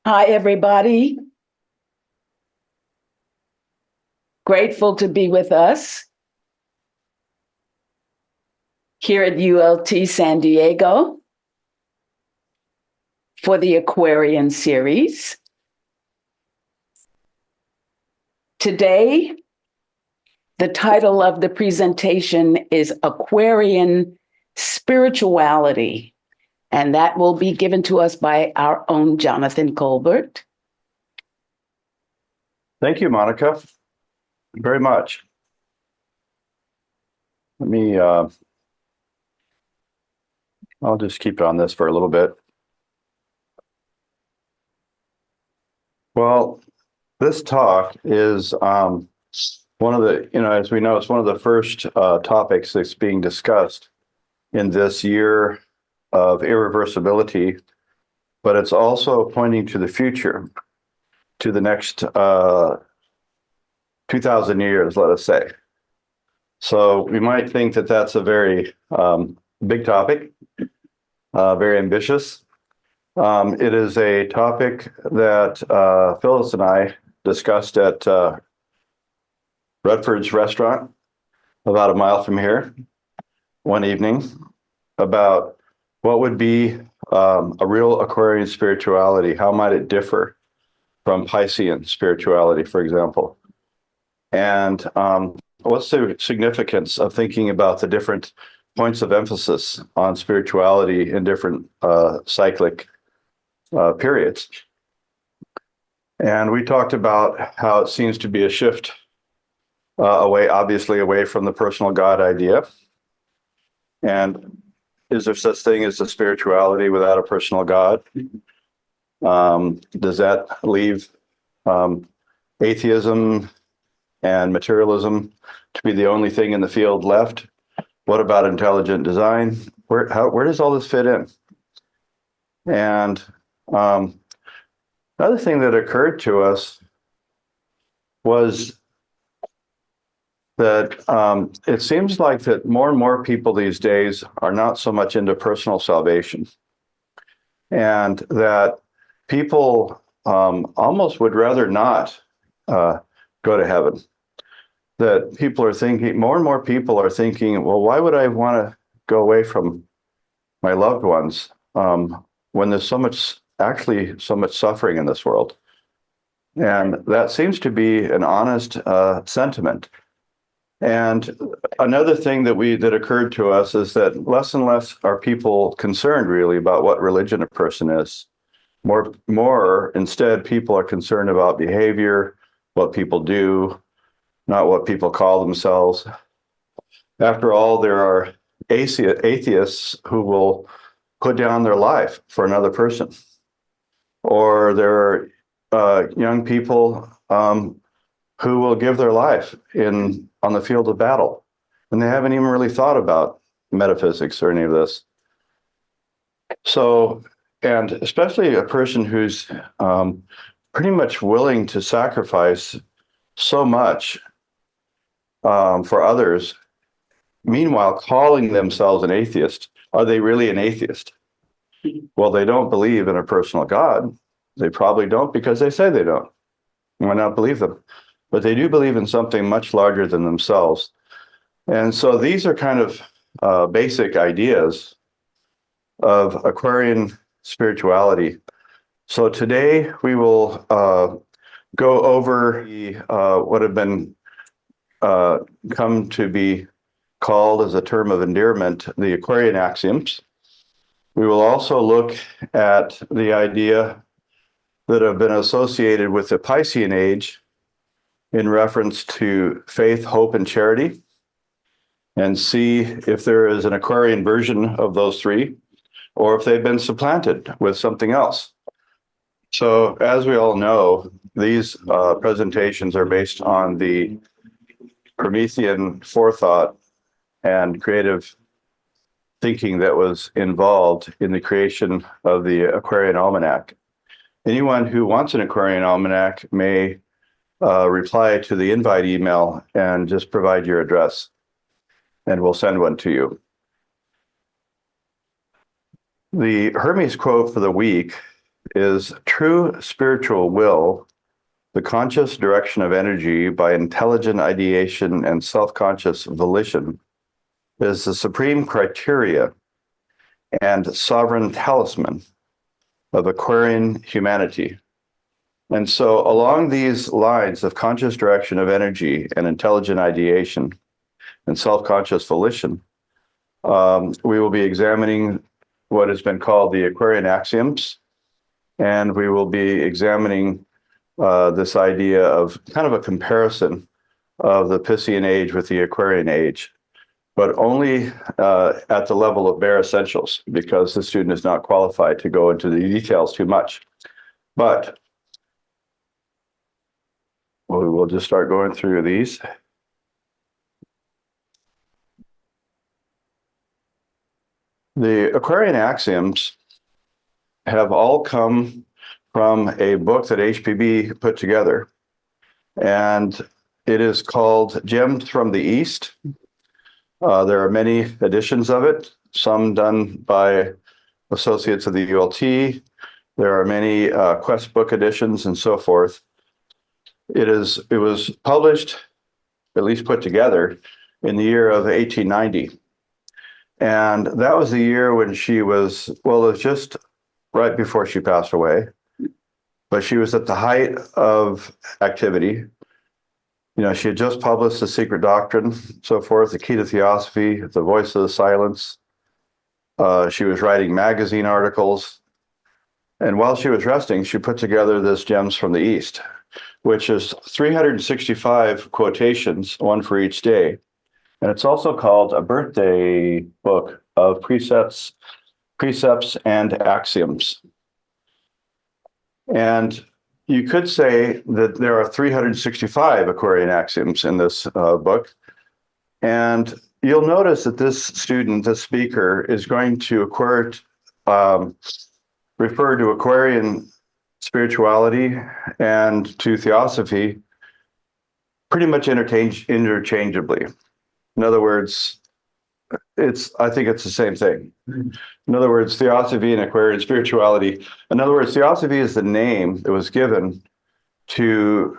Hi, everybody. Grateful to be with us here at ULT San Diego for the Aquarian series. Today, the title of the presentation is Aquarian Spirituality, and that will be given to us by our own Jonathan Colbert. Thank you, Monica, very much. Let me, I'll just keep on this for a little bit. Well, this talk is one of the, as we know, it's one of the first topics that's being discussed in this year of irreversibility, but it's also pointing to the future, to the next 2,000 years, let us say. So we might think that that's a very big topic, very ambitious. It is a topic that Phyllis and I discussed at Redford's restaurant about a mile from here one evening about what would be a real Aquarian spirituality. How might it differ from Piscean spirituality, for example? And what's the significance of thinking about the different points of emphasis on spirituality in different cyclic periods? And we talked about how it seems to be a shift obviously away from the personal God idea. And is there such thing as a spirituality without a personal God? Does that leave atheism and materialism to be the only thing in the field left? What about intelligent design? Where does all this fit in? And another thing that occurred to us was that it seems like that more and more people these days are not so much into personal salvation, and that people almost would rather not go to heaven. That people are thinking, more and more people are thinking, well, why would I want to go away from my loved ones when there's so much suffering in this world? And that seems to be an honest sentiment. And another thing that occurred to us is that less and less are people concerned really about what religion a person is. More instead, people are concerned about behavior, what people do, not what people call themselves. After all, there are atheists who will put down their life for another person. Or there are young people who will give their life on the field of battle. And they haven't even really thought about metaphysics or any of this. So, and especially a person who's pretty much willing to sacrifice so much for others, meanwhile calling themselves an atheist. Are they really an atheist? Well, they don't believe in a personal God. They probably don't because they say they don't. Why not believe them? But they do believe in something much larger than themselves. And so these are kind of basic ideas of Aquarian spirituality. So today we will go over what have been come to be called as a term of endearment, the Aquarian axioms. We will also look at the idea that have been associated with the Piscean age in reference to faith, hope, and charity, and see if there is an Aquarian version of those three, or if they've been supplanted with something else. So as we all know, these presentations are based on the Promethean forethought and creative thinking that was involved in the creation of the Aquarian Almanac. Anyone who wants an Aquarian Almanac may reply to the invite email and just provide your address, and we'll send one to you. The Hermes quote for the week is true spiritual will, the conscious direction of energy by intelligent ideation and self-conscious volition, is the supreme criteria and sovereign talisman of Aquarian humanity. And so along these lines of conscious direction of energy and intelligent ideation and self-conscious volition, we will be examining what has been called the Aquarian axioms, and we will be examining this idea of kind of a comparison of the Piscean age with the Aquarian age, but only at the level of bare essentials, because the student is not qualified to go into the details too much. But we will just start going through these. The Aquarian axioms have all come from a book that HPB put together, and it is called Gems from the East. There are many editions of it, some done by associates of the ULT. There are many Quest book editions and so forth. It was published, at least put together, in the year of 1890. And that was the year when she was, well, it was just right before she passed away, but she was at the height of activity. You know, she had just published The Secret Doctrine, so forth, The Key to Theosophy, The Voice of the Silence. She was writing magazine articles. And while she was resting, she put together this Gems from the East, which is 365 quotations, one for each day. And it's also called a birthday book of precepts and axioms. And you could say that there are 365 Aquarian axioms in this book. And you'll notice that this student, this speaker, is going to refer to Aquarian spirituality and to theosophy pretty much interchangeably. In other words, I think it's the same thing. In other words, theosophy and Aquarian spirituality. In other words, theosophy is the name that was given to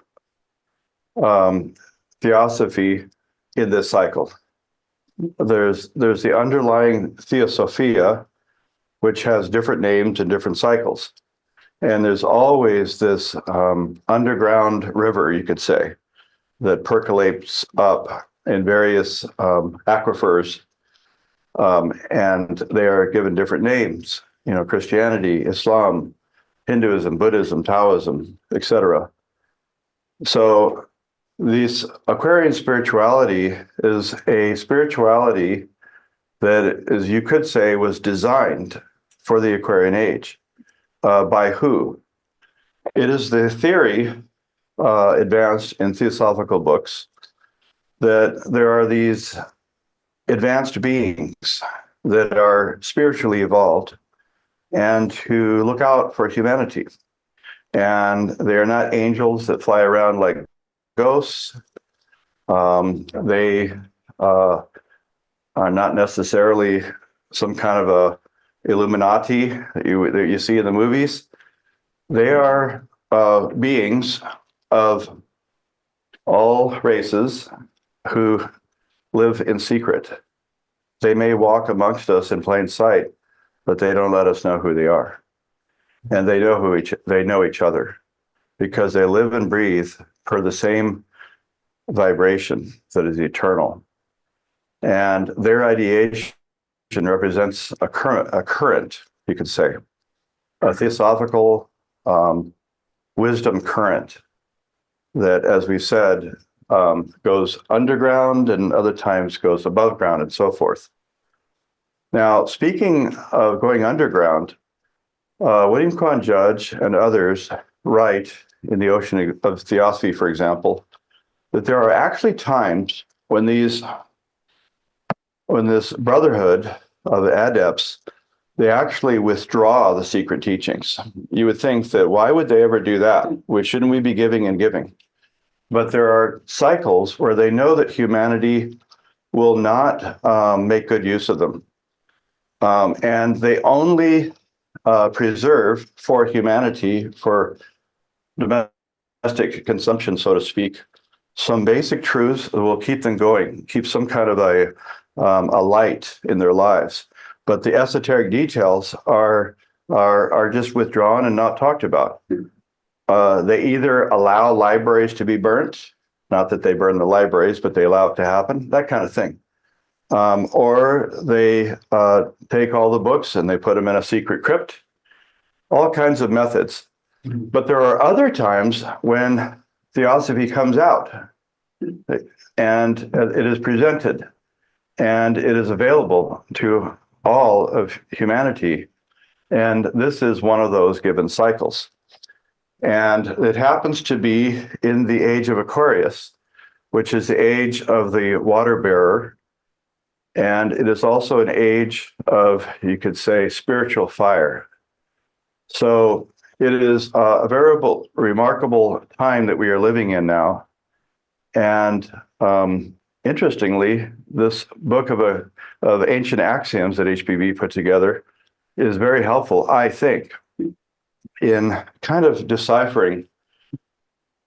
theosophy in this cycle. There's the underlying theosophia, which has different names and different cycles. And there's always this underground river, you could say, that percolates up in various aquifers, and they are given different names, you know, Christianity, Islam, Hinduism, Buddhism, Taoism, etc. So this Aquarian spirituality is a spirituality that, as you could say, was designed for the Aquarian age. By who? It is the theory advanced in theosophical books that there are these advanced beings that are spiritually evolved and who look out for humanity. And they are not angels that fly around like ghosts. They are not necessarily some kind of a Illuminati that you see in the movies. They are beings of all races who live in secret. They may walk amongst us in plain sight, but they don't let us know who they are. And they know each other because they live and breathe per the same vibration that is eternal. And their ideation represents a current, you could say, a theosophical wisdom current that, as we said, goes underground and other times goes above ground and so forth. Now, speaking of going underground, William Quan Judge and others write in The Ocean of Theosophy, for example, that there are actually times when this brotherhood of adepts, they actually withdraw the secret teachings. You would think that why would they ever do that? Shouldn't we be giving and giving? But there are cycles where they know that humanity will not make good use of them. And they only preserve for humanity, for domestic consumption, so to speak, some basic truths that will keep them going, keep some kind of a light in their lives. But the esoteric details are just withdrawn and not talked about. They either allow libraries to be burnt, not that they burn the libraries, but they allow it to happen, that kind of thing. Or they take all the books and they put them in a secret crypt, all kinds of methods. But there are other times when theosophy comes out and it is presented and it is available to all of humanity. And this is one of those given cycles. And it happens to be in the age of Aquarius, which is the age of the water bearer. And it is also an age of, you could say, spiritual fire. So it is a very remarkable time that we are living in now. And interestingly, this book of ancient axioms that HPB put together is very helpful, I think, in kind of deciphering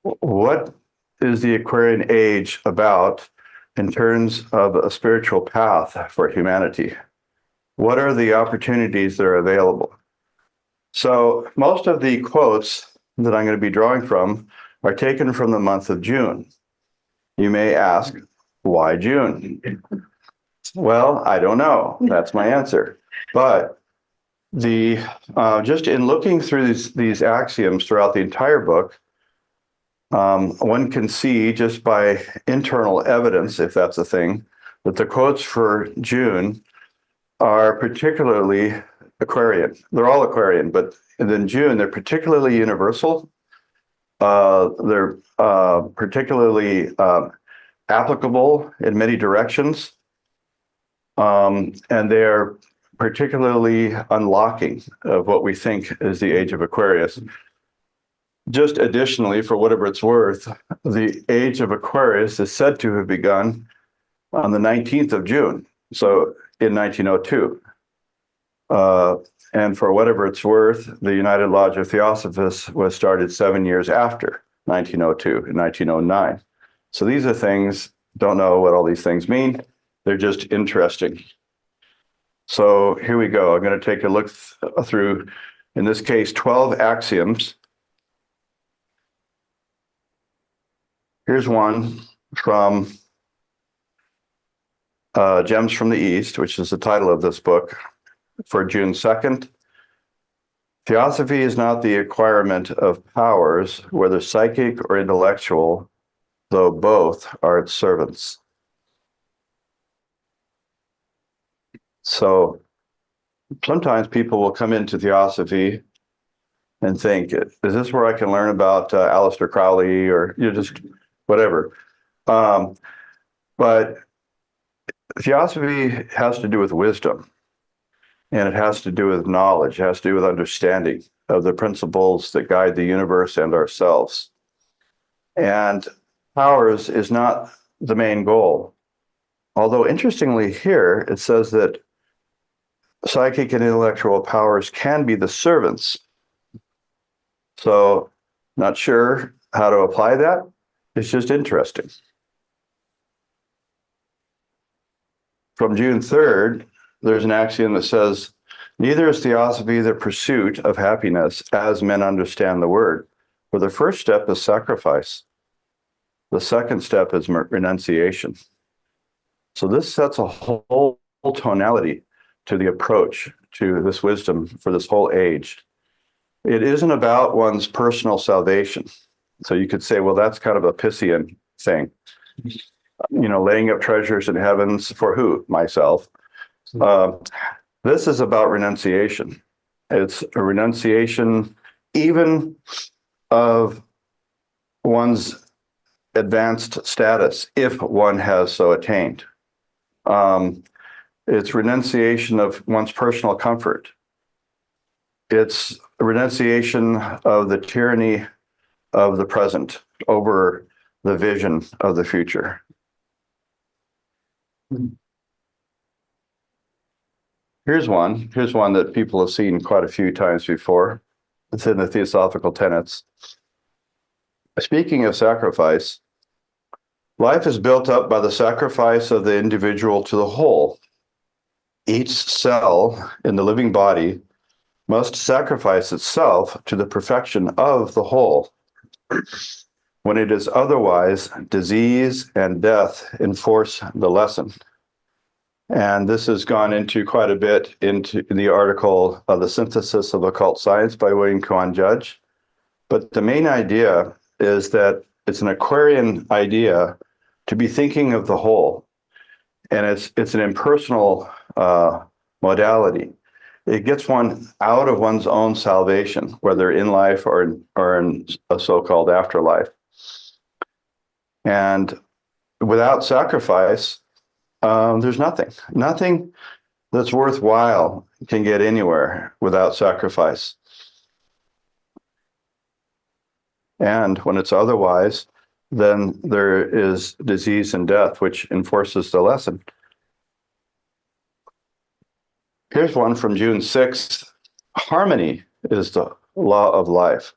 what is the Aquarian age about in terms of a spiritual path for humanity. What are the opportunities that are available? So most of the quotes that I'm going to be drawing from are taken from the month of June. You may ask, why June? Well, I don't know. That's my answer. But the just in looking through these axioms throughout the entire book, one can see just by internal evidence, if that's a thing, that the quotes for June are particularly Aquarian. They're all Aquarian, but in June, they're particularly universal. They're particularly applicable in many directions. And they're particularly unlocking of what we think is the age of Aquarius. Just additionally, for whatever it's worth, the age of Aquarius is said to have begun on the 19th of June, so in 1902. And for whatever it's worth, the United Lodge of Theosophists was started 7 years after 1902, in 1909. So these are things, don't know what all these things mean. They're just interesting. So here we go. I'm going to take a look through, in this case, 12 axioms. Here's one from Gems from the East, which is the title of this book, for June 2nd. Theosophy is not the acquirement of powers, whether psychic or intellectual, though both are its servants. So sometimes people will come into Theosophy and think, is this where I can learn about Aleister Crowley or just whatever? But Theosophy has to do with wisdom, and it has to do with knowledge, it has to do with understanding of the principles that guide the universe and ourselves. And powers is not the main goal. Although interestingly here, it says that psychic and intellectual powers can be the servants. So not sure how to apply that. It's just interesting. From June 3rd, there's an axiom that says, neither is Theosophy the pursuit of happiness as men understand the word. For the first step is sacrifice. The second step is renunciation. So this sets a whole tonality to the approach to this wisdom for this whole age. It isn't about one's personal salvation. So you could say, well, that's kind of a Piscean thing. You know, laying up treasures in heavens for who? Myself. This is about renunciation. It's a renunciation even of one's advanced status, if one has so attained. It's renunciation of one's personal comfort. It's a renunciation of the tyranny of the present over the vision of the future. Here's one. Here's one that people have seen quite a few times before. It's in the Theosophical Tenets. Speaking of sacrifice, life is built up by the sacrifice of the individual to the whole. Each cell in the living body must sacrifice itself to the perfection of the whole. When it is otherwise, disease and death enforce the lesson. And this has gone into quite a bit into the article The Synthesis of Occult Science by William Kwan Judge. But the main idea is that it's an Aquarian idea to be thinking of the whole. And it's an impersonal modality. It gets one out of one's own salvation, whether in life or in a so-called afterlife. And without sacrifice, there's nothing. Nothing that's worthwhile can get anywhere without sacrifice. And when it's otherwise, then there is disease and death, which enforces the lesson. Here's one from June 6th. Harmony is the law of life.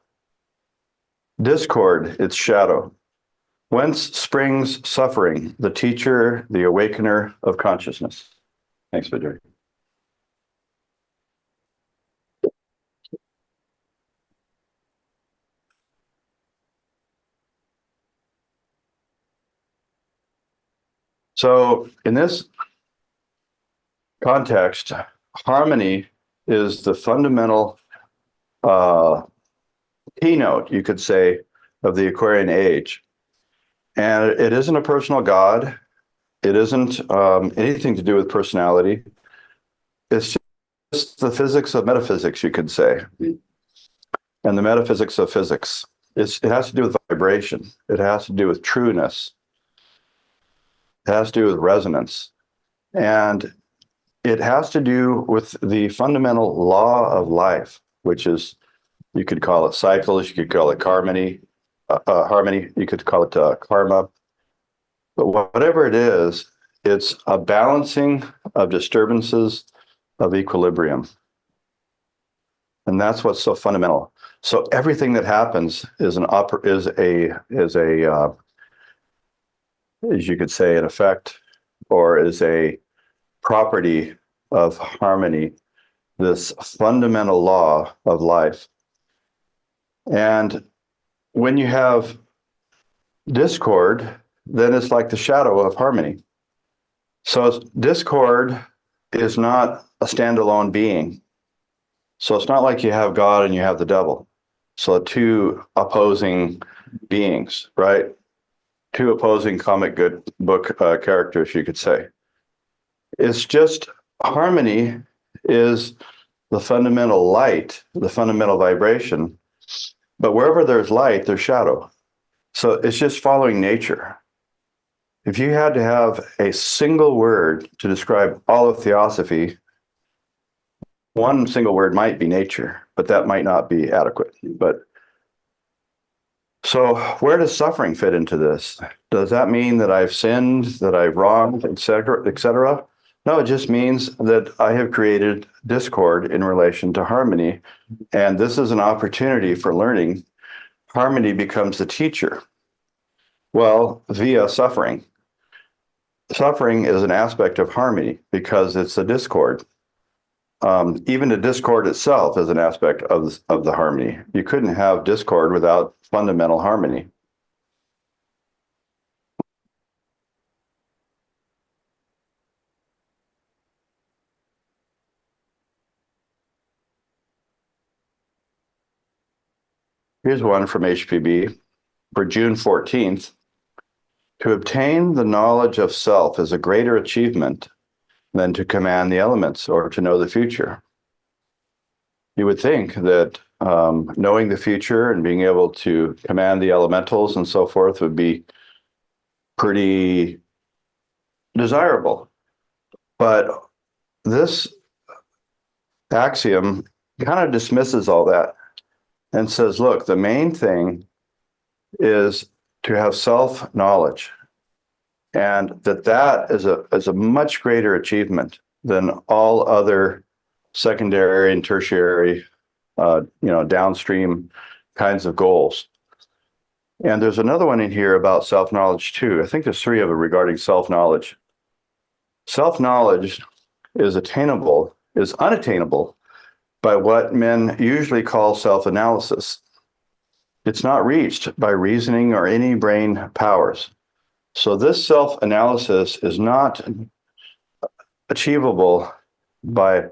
Discord, its shadow. Whence springs suffering, the teacher, the awakener of consciousness. Thanks, Vijay. So in this context, harmony is the fundamental keynote, you could say, of the Aquarian age. And it isn't a personal God. It isn't anything to do with personality. It's just the physics of metaphysics, you could say, and the metaphysics of physics. It has to do with vibration. It has to do with trueness. It has to do with resonance. And it has to do with the fundamental law of life, which is, you could call it cycles, you could call it harmony, you could call it karma. But whatever it is, it's a balancing of disturbances of equilibrium. And that's what's so fundamental. So everything that happens is as you could say, an effect, or is a property of harmony, this fundamental law of life. And when you have discord, then it's like the shadow of harmony. So discord is not a standalone being. So it's not like you have God and you have the devil. So two opposing beings, right? Two opposing comic book characters, you could say. It's just harmony is the fundamental light, the fundamental vibration. But wherever there's light, there's shadow. So it's just following nature. If you had to have a single word to describe all of theosophy, one single word might be nature, but that might not be adequate. But so where does suffering fit into this? Does that mean that I've sinned, that I've wronged, et cetera, et cetera? No, it just means that I have created discord in relation to harmony. And this is an opportunity for learning. Harmony becomes the teacher. Well, via suffering. Suffering is an aspect of harmony because it's a discord. Even the discord itself is an aspect of the harmony. You couldn't have discord without fundamental harmony. Here's one from HPB for June 14th. To obtain the knowledge of self is a greater achievement than to command the elements or to know the future. You would think that knowing the future and being able to command the elementals and so forth would be pretty desirable. But this axiom kind of dismisses all that and says, look, the main thing is to have self-knowledge, and that is a much greater achievement than all other secondary and tertiary, downstream kinds of goals. And there's another one in here about self-knowledge too. I think there's three of them regarding self-knowledge. Self-knowledge is unattainable by what men usually call self-analysis. It's not reached by reasoning or any brain powers. So this self-analysis is not achievable by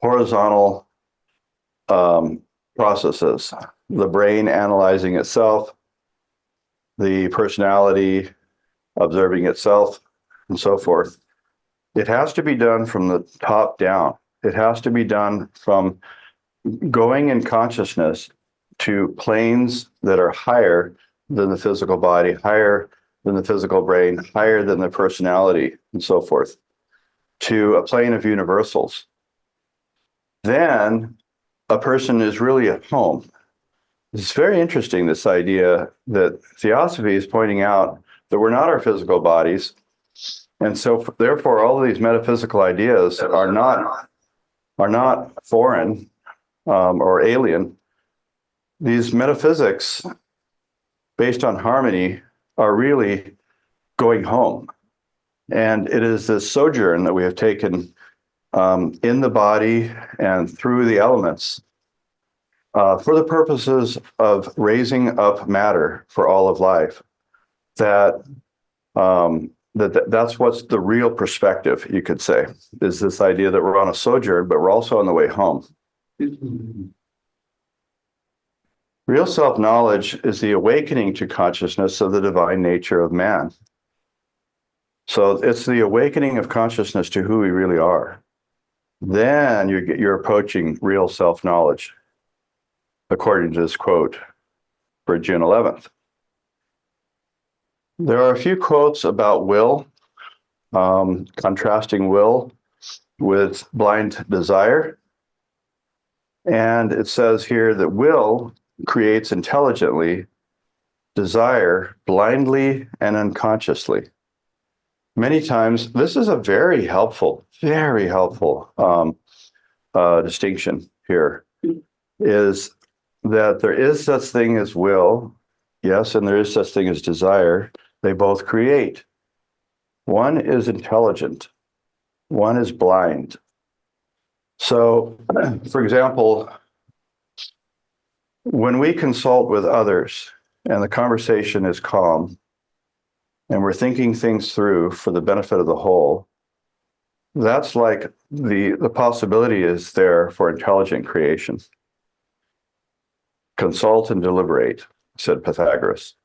horizontal processes, the brain analyzing itself, the personality observing itself, and so forth. It has to be done from the top down. It has to be done from going in consciousness to planes that are higher than the physical body, higher than the physical brain, higher than the personality, and so forth, to a plane of universals. Then a person is really at home. It's very interesting, this idea that Theosophy is pointing out that we're not our physical bodies. And so therefore, all of these metaphysical ideas are not foreign or alien. These metaphysics based on harmony are really going home. And it is this sojourn that we have taken in the body and through the elements for the purposes of raising up matter for all of life. That's what's the real perspective, you could say, is this idea that we're on a sojourn, but we're also on the way home. Real self-knowledge is the awakening to consciousness of the divine nature of man. So it's the awakening of consciousness to who we really are. Then you're approaching real self-knowledge, according to this quote for June 11th. There are a few quotes about will, contrasting will with blind desire. And it says here that will creates intelligently, desire blindly and unconsciously. Many times, this is a very helpful distinction here, is that there is such thing as will, yes, and there is such thing as desire. They both create. One is intelligent, one is blind. So, for example, when we consult with others and the conversation is calm and we're thinking things through for the benefit of the whole, that's like the possibility is there for intelligent creation. Consult and deliberate, said Pythagoras.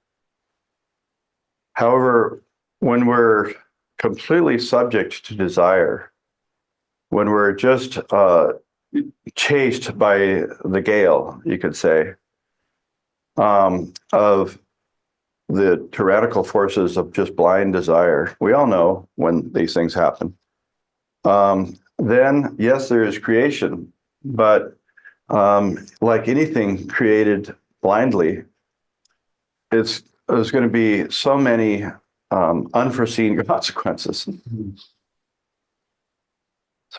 However, when we're completely subject to desire, when we're just chased by the gale, you could say, of the tyrannical forces of just blind desire. We all know when these things happen. Then, yes, there is creation, but like anything created blindly, there's going to be so many unforeseen consequences.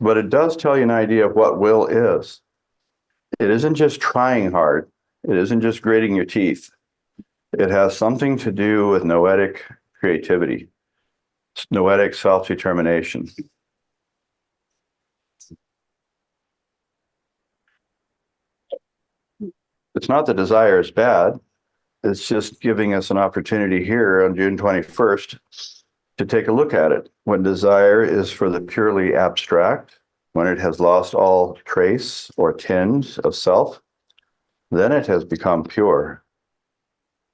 But it does tell you an idea of what will is. It isn't just trying hard. It isn't just gritting your teeth. It has something to do with noetic creativity, noetic self-determination. It's not that desire is bad. It's just giving us an opportunity here on June 21st to take a look at it. When desire is for the purely abstract, when it has lost all trace or tinge of self, then it has become pure.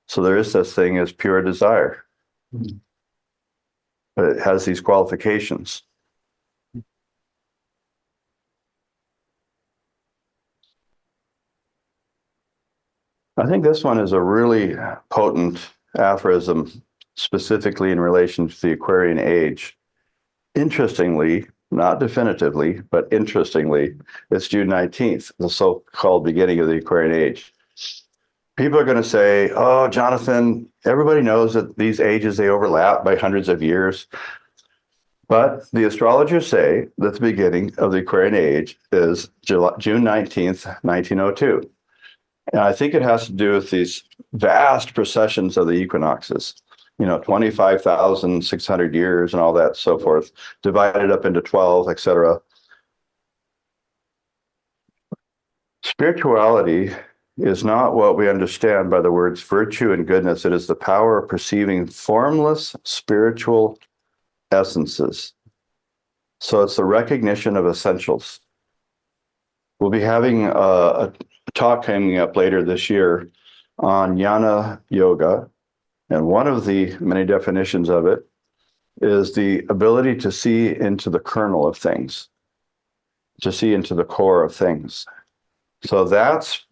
So there is this thing as pure desire. But it has these qualifications. I think this one is a really potent aphorism, specifically in relation to the Aquarian age. Interestingly, not definitively, but interestingly, it's June 19th, the so-called beginning of the Aquarian age. People are going to say, oh, Jonathan, everybody knows that these ages, they overlap by hundreds of years. But the astrologers say that the beginning of the Aquarian age is June 19th, 1902. And I think it has to do with these vast processions of the equinoxes, 25,600 years and all that, so forth, divided up into 12, etc. Spirituality is not what we understand by the words virtue and goodness. It is the power of perceiving formless spiritual essences. So it's the recognition of essentials. We'll be having a talk coming up later this year on jnana yoga. And one of the many definitions of it is the ability to see into the kernel of things, to see into the core of things. So that's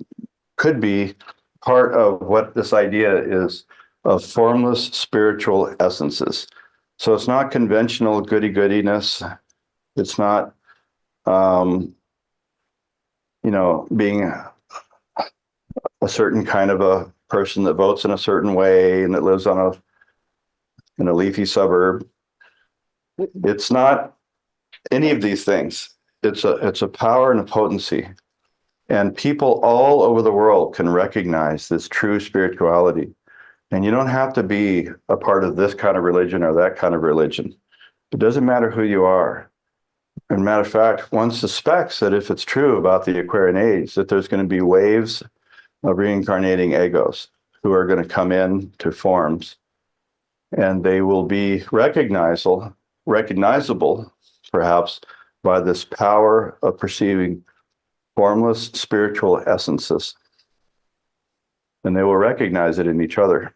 could be part of what this idea is of formless spiritual essences. So it's not conventional goody-goodiness. It's not, being a certain kind of a person that votes in a certain way and that lives in a leafy suburb. It's not any of these things. It's a power and a potency. And people all over the world can recognize this true spirituality. And you don't have to be a part of this kind of religion or that kind of religion. It doesn't matter who you are. As a matter of fact, one suspects that if it's true about the Aquarian age, that there's going to be waves of reincarnating egos who are going to come in to forms, and they will be recognizable perhaps by this power of perceiving formless spiritual essences. And they will recognize it in each other.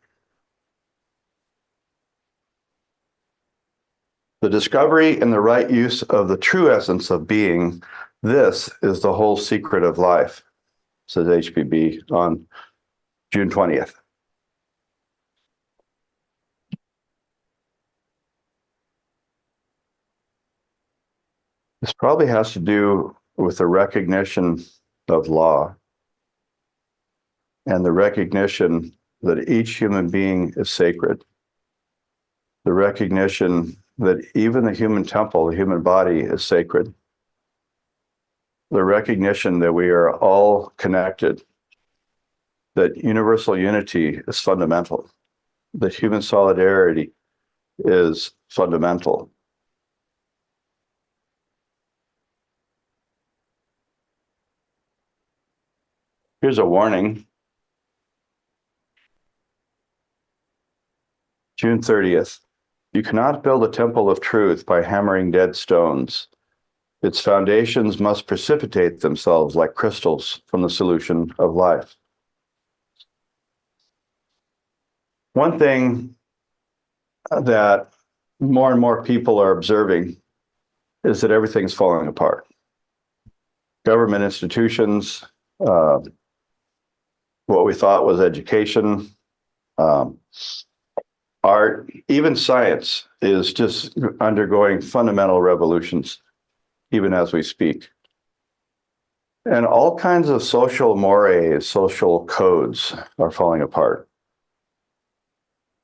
The discovery and the right use of the true essence of being, this is the whole secret of life, says HPB on June 20th. This probably has to do with the recognition of law and the recognition that each human being is sacred. The recognition that even the human temple, the human body, is sacred. The recognition that we are all connected, that universal unity is fundamental, that human solidarity is fundamental. Here's a warning. June 30th. You cannot build a temple of truth by hammering dead stones. Its foundations must precipitate themselves like crystals from the solution of life. One thing that more and more people are observing is that everything's falling apart. Government institutions, what we thought was education, art, even science is just undergoing fundamental revolutions, even as we speak. And all kinds of social mores, social codes are falling apart.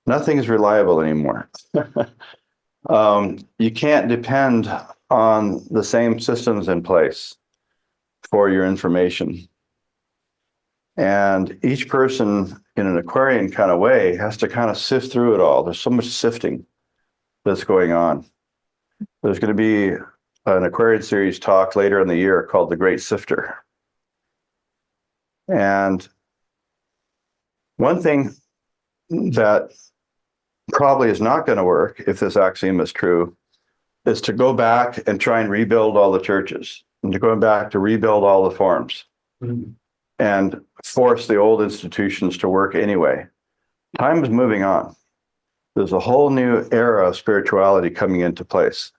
Nothing is reliable anymore. You can't depend on the same systems in place for your information. And each person in an Aquarian kind of way has to kind of sift through it all. There's so much sifting that's going on. There's going to be an Aquarian series talk later in the year called The Great Sifter. And one thing that probably is not going to work, if this axiom is true, is to go back and try and rebuild all the churches, and to go back to rebuild all the forms, and force the old institutions to work anyway. Time is moving on. There's a whole new era of spirituality coming into place.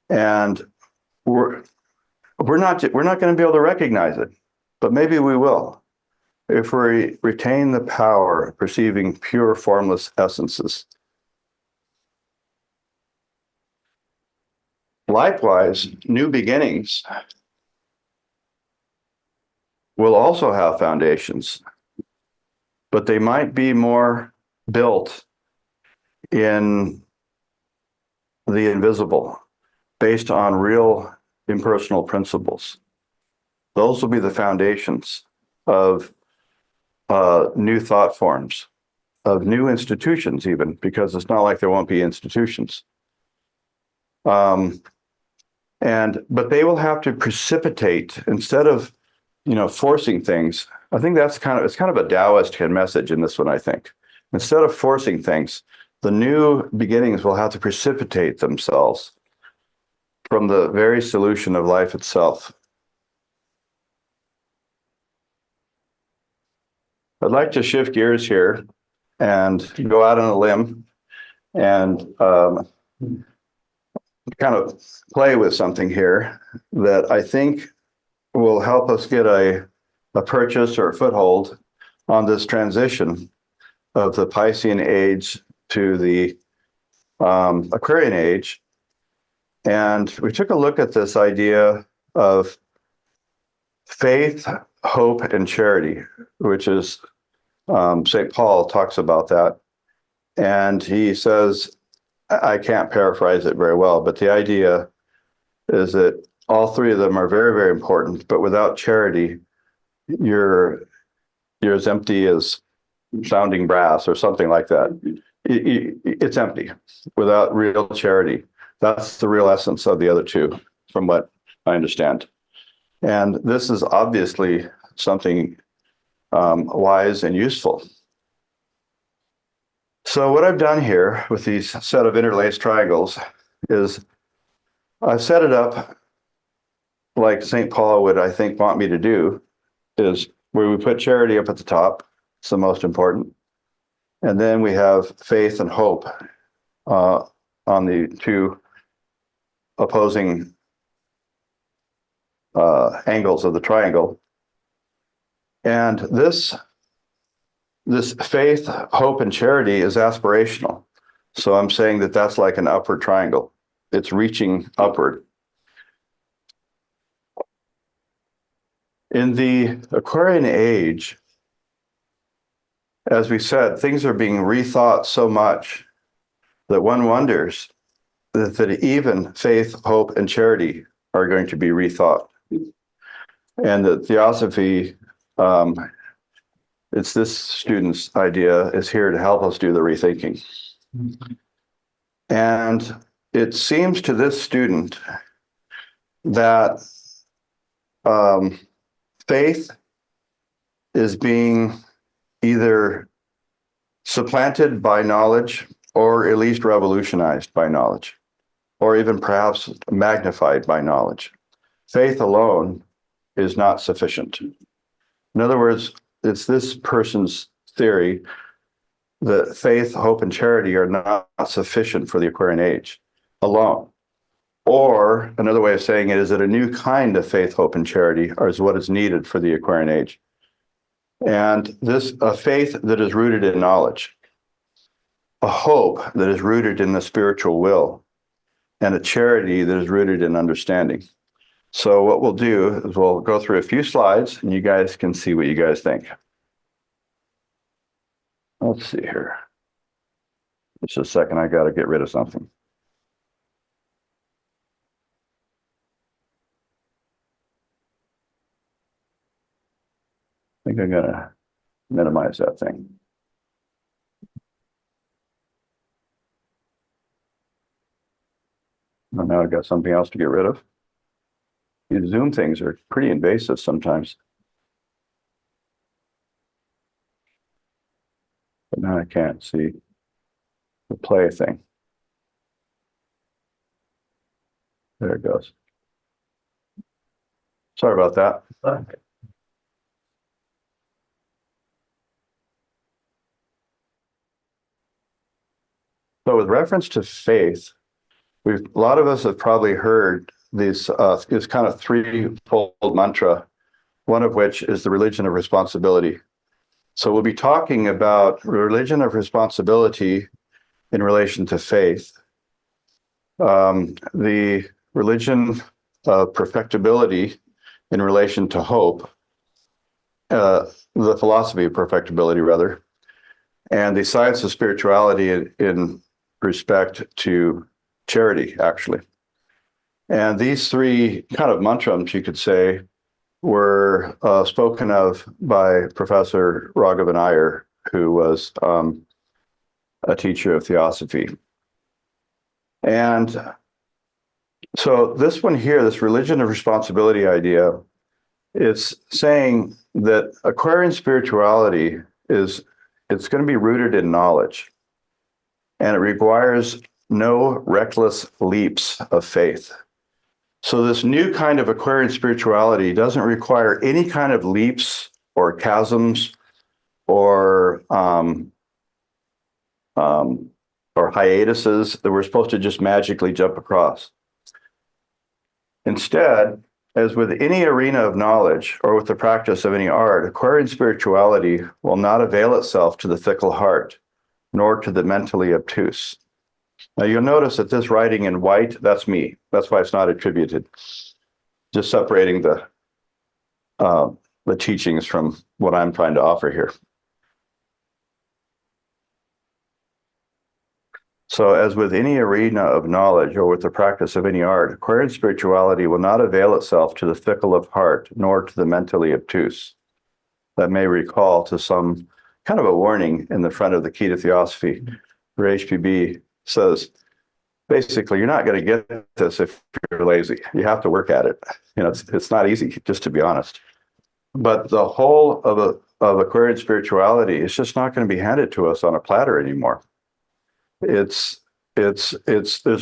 And we're not going to be able to recognize it, but maybe we will if we retain the power of perceiving pure formless essences. Likewise, new beginnings will also have foundations, but they might be more built in the invisible based on real impersonal principles. Those will be the foundations of new thought forms, of new institutions, even, because it's not like there won't be institutions. But they will have to precipitate instead of, forcing things. I think it's kind of a Taoist message in this one, I think. Instead of forcing things, the new beginnings will have to precipitate themselves from the very solution of life itself. I'd like to shift gears here and go out on a limb and kind of play with something here that I think will help us get a purchase or a foothold on this transition of the Piscean age to the Aquarian age. And we took a look at this idea of faith, hope, and charity, which is St. Paul talks about that. And he says, I can't paraphrase it very well, but the idea is that all three of them are very, very important, but without charity, you're as empty as sounding brass or something like that. It's empty without real charity. That's the real essence of the other two, from what I understand. And this is obviously something wise and useful. So what I've done here with these set of interlaced triangles is I've set it up like St. Paul would, I think, want me to do, is where we put charity up at the top. It's the most important. And then we have faith and hope on the two opposing angles of the triangle. And this faith, hope, and charity is aspirational. So I'm saying that that's like an upward triangle. It's reaching upward. In the Aquarian age, as we said, things are being rethought so much that one wonders that even faith, hope, and charity are going to be rethought. And that theosophy, it's this student's idea, is here to help us do the rethinking. And it seems to this student that faith is being either supplanted by knowledge or at least revolutionized by knowledge, or even perhaps magnified by knowledge. Faith alone is not sufficient. In other words, it's this person's theory that faith, hope, and charity are not sufficient for the Aquarian age alone. Or another way of saying it is that a new kind of faith, hope, and charity is what is needed for the Aquarian age. And a faith that is rooted in knowledge, a hope that is rooted in the spiritual will, and a charity that is rooted in understanding. So what we'll do is we'll go through a few slides and you guys can see what you guys think. Let's see here. Just a second, I got to get rid of something. I think I'm going to minimize that thing. And now I've got something else to get rid of. These Zoom things are pretty invasive sometimes. But now I can't see the play thing. There it goes. Sorry about that. Okay. So with reference to faith, a lot of us have probably heard this kind of threefold mantra, one of which is the religion of responsibility. So we'll be talking about religion of responsibility in relation to faith, the religion of perfectibility in relation to hope, the philosophy of perfectibility, rather, and the science of spirituality in respect to charity, actually. And these three kind of mantrams, you could say, were spoken of by Professor Raghavan Iyer, who was a teacher of theosophy. And so this one here, this religion of responsibility idea, is saying that Aquarian spirituality it's going to be rooted in knowledge, and it requires no reckless leaps of faith. So this new kind of Aquarian spirituality doesn't require any kind of leaps or chasms or hiatuses that we're supposed to just magically jump across. Instead, as with any arena of knowledge or with the practice of any art, Aquarian spirituality will not avail itself to the fickle heart, nor to the mentally obtuse. Now you'll notice that this writing in white, that's me. That's why it's not attributed. Just separating the teachings from what I'm trying to offer here. So as with any arena of knowledge or with the practice of any art, Aquarian spirituality will not avail itself to the fickle of heart, nor to the mentally obtuse. That may recall to some kind of a warning in the front of the Key to Theosophy, where HPB says, basically, you're not going to get this if you're lazy. You have to work at it. You know, it's not easy, just to be honest. But the whole of Aquarian spirituality is just not going to be handed to us on a platter anymore. There's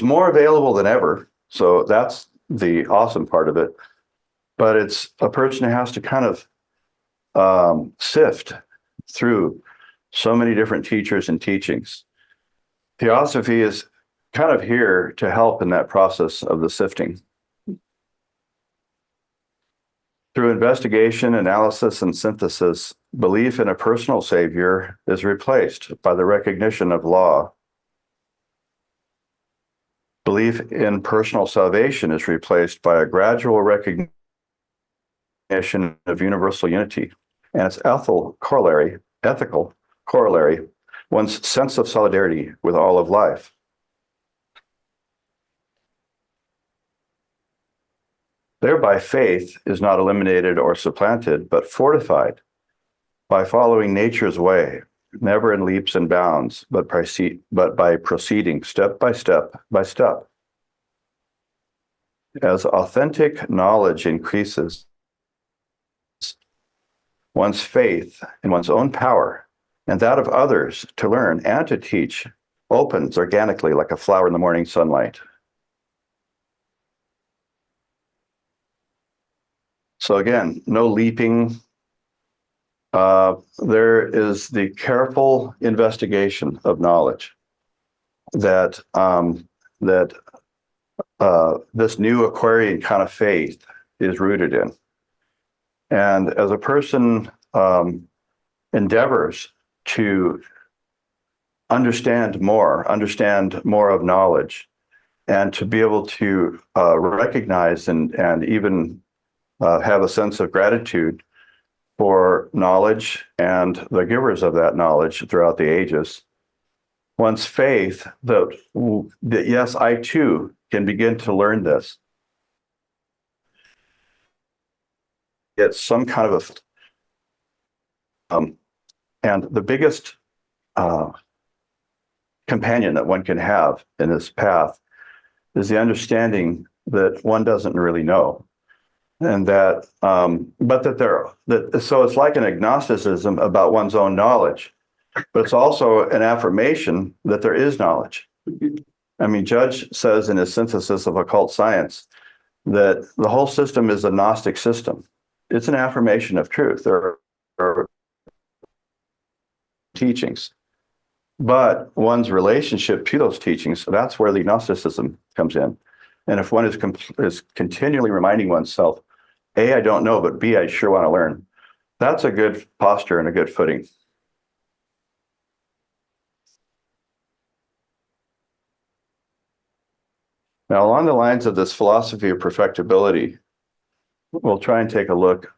more available than ever. So that's the awesome part of it. But it's a person who has to kind of sift through so many different teachers and teachings. Theosophy is kind of here to help in that process of the sifting. Through investigation, analysis, and synthesis, belief in a personal savior is replaced by the recognition of law. Belief in personal salvation is replaced by a gradual recognition of universal unity and its ethical corollary, one's sense of solidarity with all of life. Thereby, faith is not eliminated or supplanted, but fortified by following nature's way, never in leaps and bounds, but by proceeding step by step by step. As authentic knowledge increases, one's faith in one's own power and that of others to learn and to teach opens organically like a flower in the morning sunlight. So again, no leaping. There is the careful investigation of knowledge that this new Aquarian kind of faith is rooted in. And as a person endeavors to understand more of knowledge, and to be able to recognize and even have a sense of gratitude for knowledge and the givers of that knowledge throughout the ages, one's faith that yes, I too can begin to learn this. It's some kind of and the biggest companion that one can have in this path is the understanding that one doesn't really know. And that, so it's like an agnosticism about one's own knowledge, but it's also an affirmation that there is knowledge. I mean, Judge says in his synthesis of occult science that the whole system is a Gnostic system. It's an affirmation of truth. There are teachings, but one's relationship to those teachings, that's where the Gnosticism comes in. And if one is continually reminding oneself, A, I don't know, but B, I sure want to learn, that's a good posture and a good footing. Now, along the lines of this philosophy of perfectibility, we'll try and take a look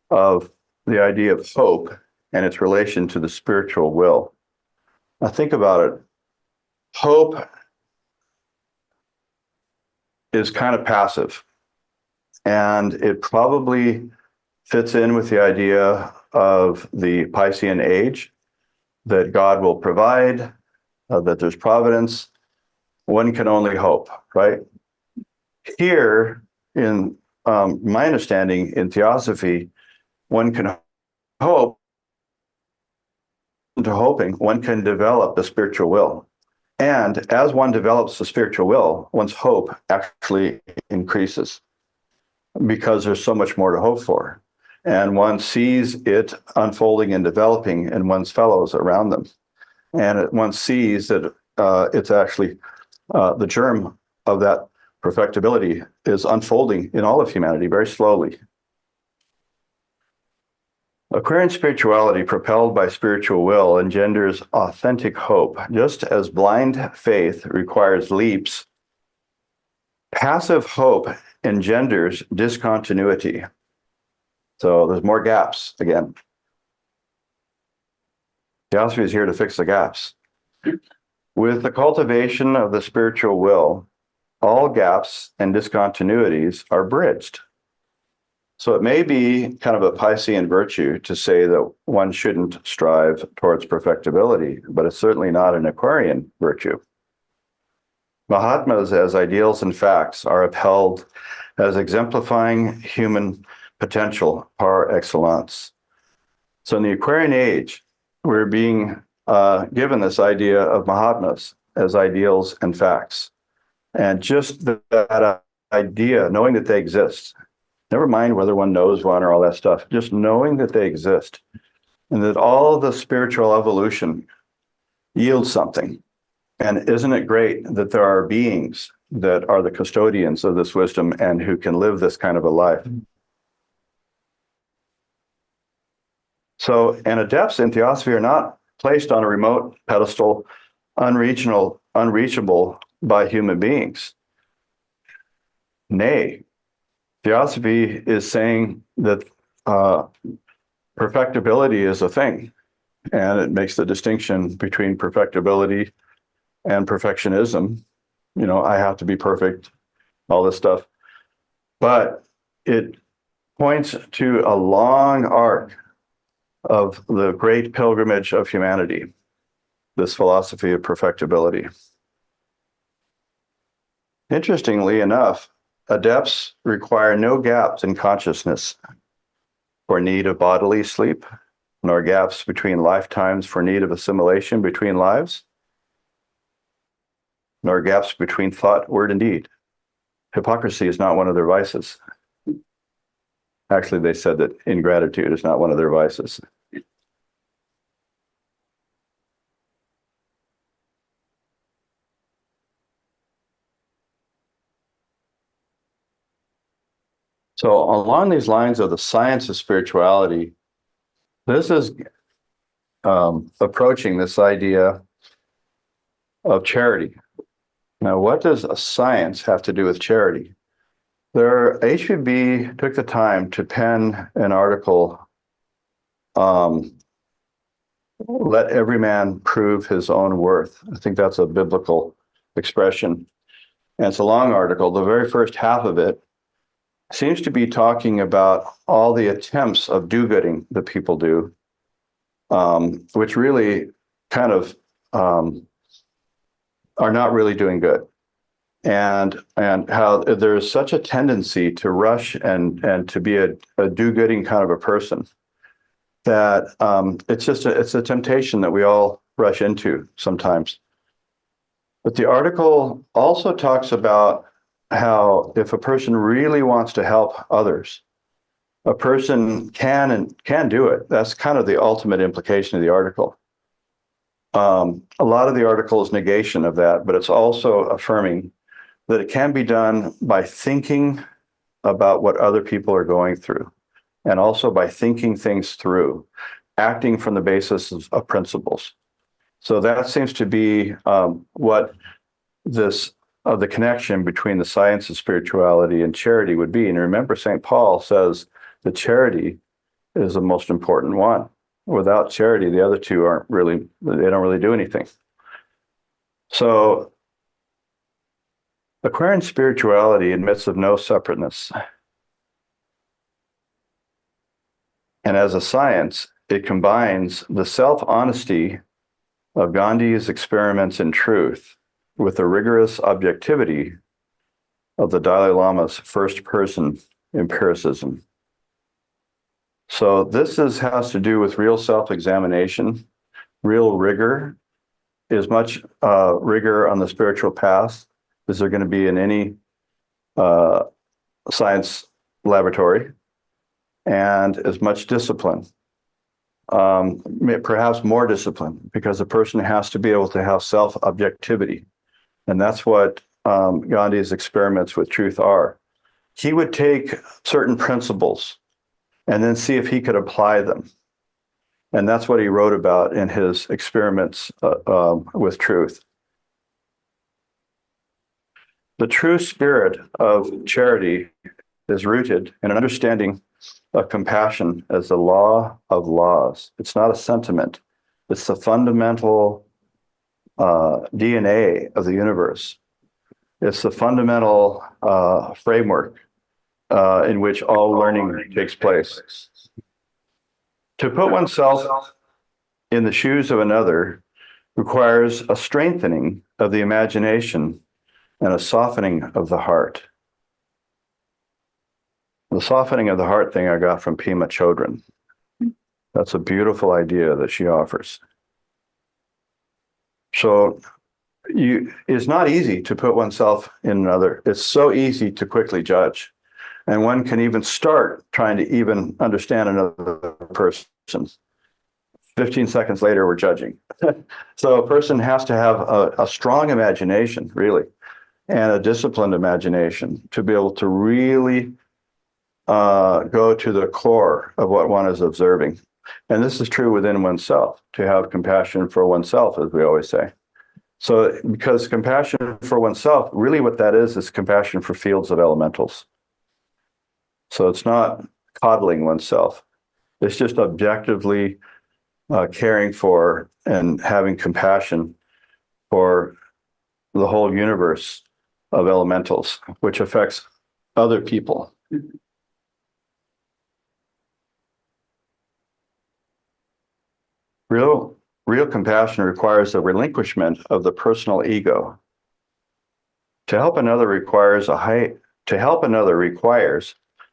of the idea of hope and its relation to the spiritual will. Now, think about it. Hope is kind of passive. And it probably fits in with the idea of the Piscean age, that God will provide, that there's providence. One can only hope, right? Here, in my understanding in Theosophy, one can hope, to hoping, one can develop the spiritual will. And as one develops the spiritual will, one's hope actually increases because there's so much more to hope for. And one sees it unfolding and developing in one's fellows around them. And one sees that it's actually the germ of that perfectibility is unfolding in all of humanity very slowly. Aquarian spirituality, propelled by spiritual will, engenders authentic hope. Just as blind faith requires leaps, passive hope engenders discontinuity. So there's more gaps again. Theosophy is here to fix the gaps. With the cultivation of the spiritual will, all gaps and discontinuities are bridged. So it may be kind of a Piscean virtue to say that one shouldn't strive towards perfectibility, but it's certainly not an Aquarian virtue. Mahatmas as ideals and facts are upheld as exemplifying human potential par excellence. So in the Aquarian age, we're being given this idea of Mahatmas as ideals and facts. And just that idea, knowing that they exist, never mind whether one knows one or all that stuff, just knowing that they exist and that all the spiritual evolution yields something. And isn't it great that there are beings that are the custodians of this wisdom and who can live this kind of a life? So, and adepts in Theosophy are not placed on a remote pedestal, unreachable by human beings. Nay, Theosophy is saying that perfectibility is a thing, and it makes the distinction between perfectibility and perfectionism. You know, I have to be perfect, all this stuff. But it points to a long arc of the great pilgrimage of humanity, this philosophy of perfectibility. Interestingly enough, adepts require no gaps in consciousness for need of bodily sleep, nor gaps between lifetimes for need of assimilation between lives, nor gaps between thought, word, and deed. Hypocrisy is not one of their vices. Actually, they said that ingratitude is not one of their vices. So along these lines of the science of spirituality, this is approaching this idea of charity. Now, what does a science have to do with charity? HPB took the time to pen an article, Let Every Man Prove His Own Worth. I think that's a biblical expression. And it's a long article. The very first half of it seems to be talking about all the attempts of do-gooding that people do, which really kind of are not really doing good. And how there's such a tendency to rush and to be a do-gooding kind of a person that it's a temptation that we all rush into sometimes. But the article also talks about how if a person really wants to help others, a person can do it. That's kind of the ultimate implication of the article. A lot of the article is negation of that, but it's also affirming that it can be done by thinking about what other people are going through, and also by thinking things through, acting from the basis of principles. So that seems to be what the connection between the science of spirituality and charity would be. And remember, St. Paul says that charity is the most important one. Without charity, the other two they don't really do anything. So Aquarian spirituality admits of no separateness. And as a science, it combines the self-honesty of Gandhi's experiments in truth with the rigorous objectivity of the Dalai Lama's first-person empiricism. So this has to do with real self-examination, real rigor, as much rigor on the spiritual path as there going to be in any science laboratory, and as much discipline, perhaps more discipline, because a person has to be able to have self-objectivity. And that's what Gandhi's experiments with truth are. He would take certain principles and then see if he could apply them. And that's what he wrote about in his experiments with truth. The true spirit of charity is rooted in an understanding of compassion as the law of laws. It's not a sentiment. It's the fundamental DNA of the universe. It's the fundamental framework in which all learning takes place. To put oneself in the shoes of another requires a strengthening of the imagination and a softening of the heart. The softening of the heart thing I got from Pema Chodron. That's a beautiful idea that she offers. So it's not easy to put oneself in another. It's so easy to quickly judge. And one can even start trying to even understand another person. 15 seconds later, we're judging. So a person has to have a strong imagination, really, and a disciplined imagination to be able to really go to the core of what one is observing. And this is true within oneself, to have compassion for oneself, as we always say. So because compassion for oneself, really what that is compassion for fields of elementals. So it's not coddling oneself. It's just objectively caring for and having compassion for the whole universe of elementals, which affects other people. Real compassion requires the relinquishment of the personal ego. To help another requires a high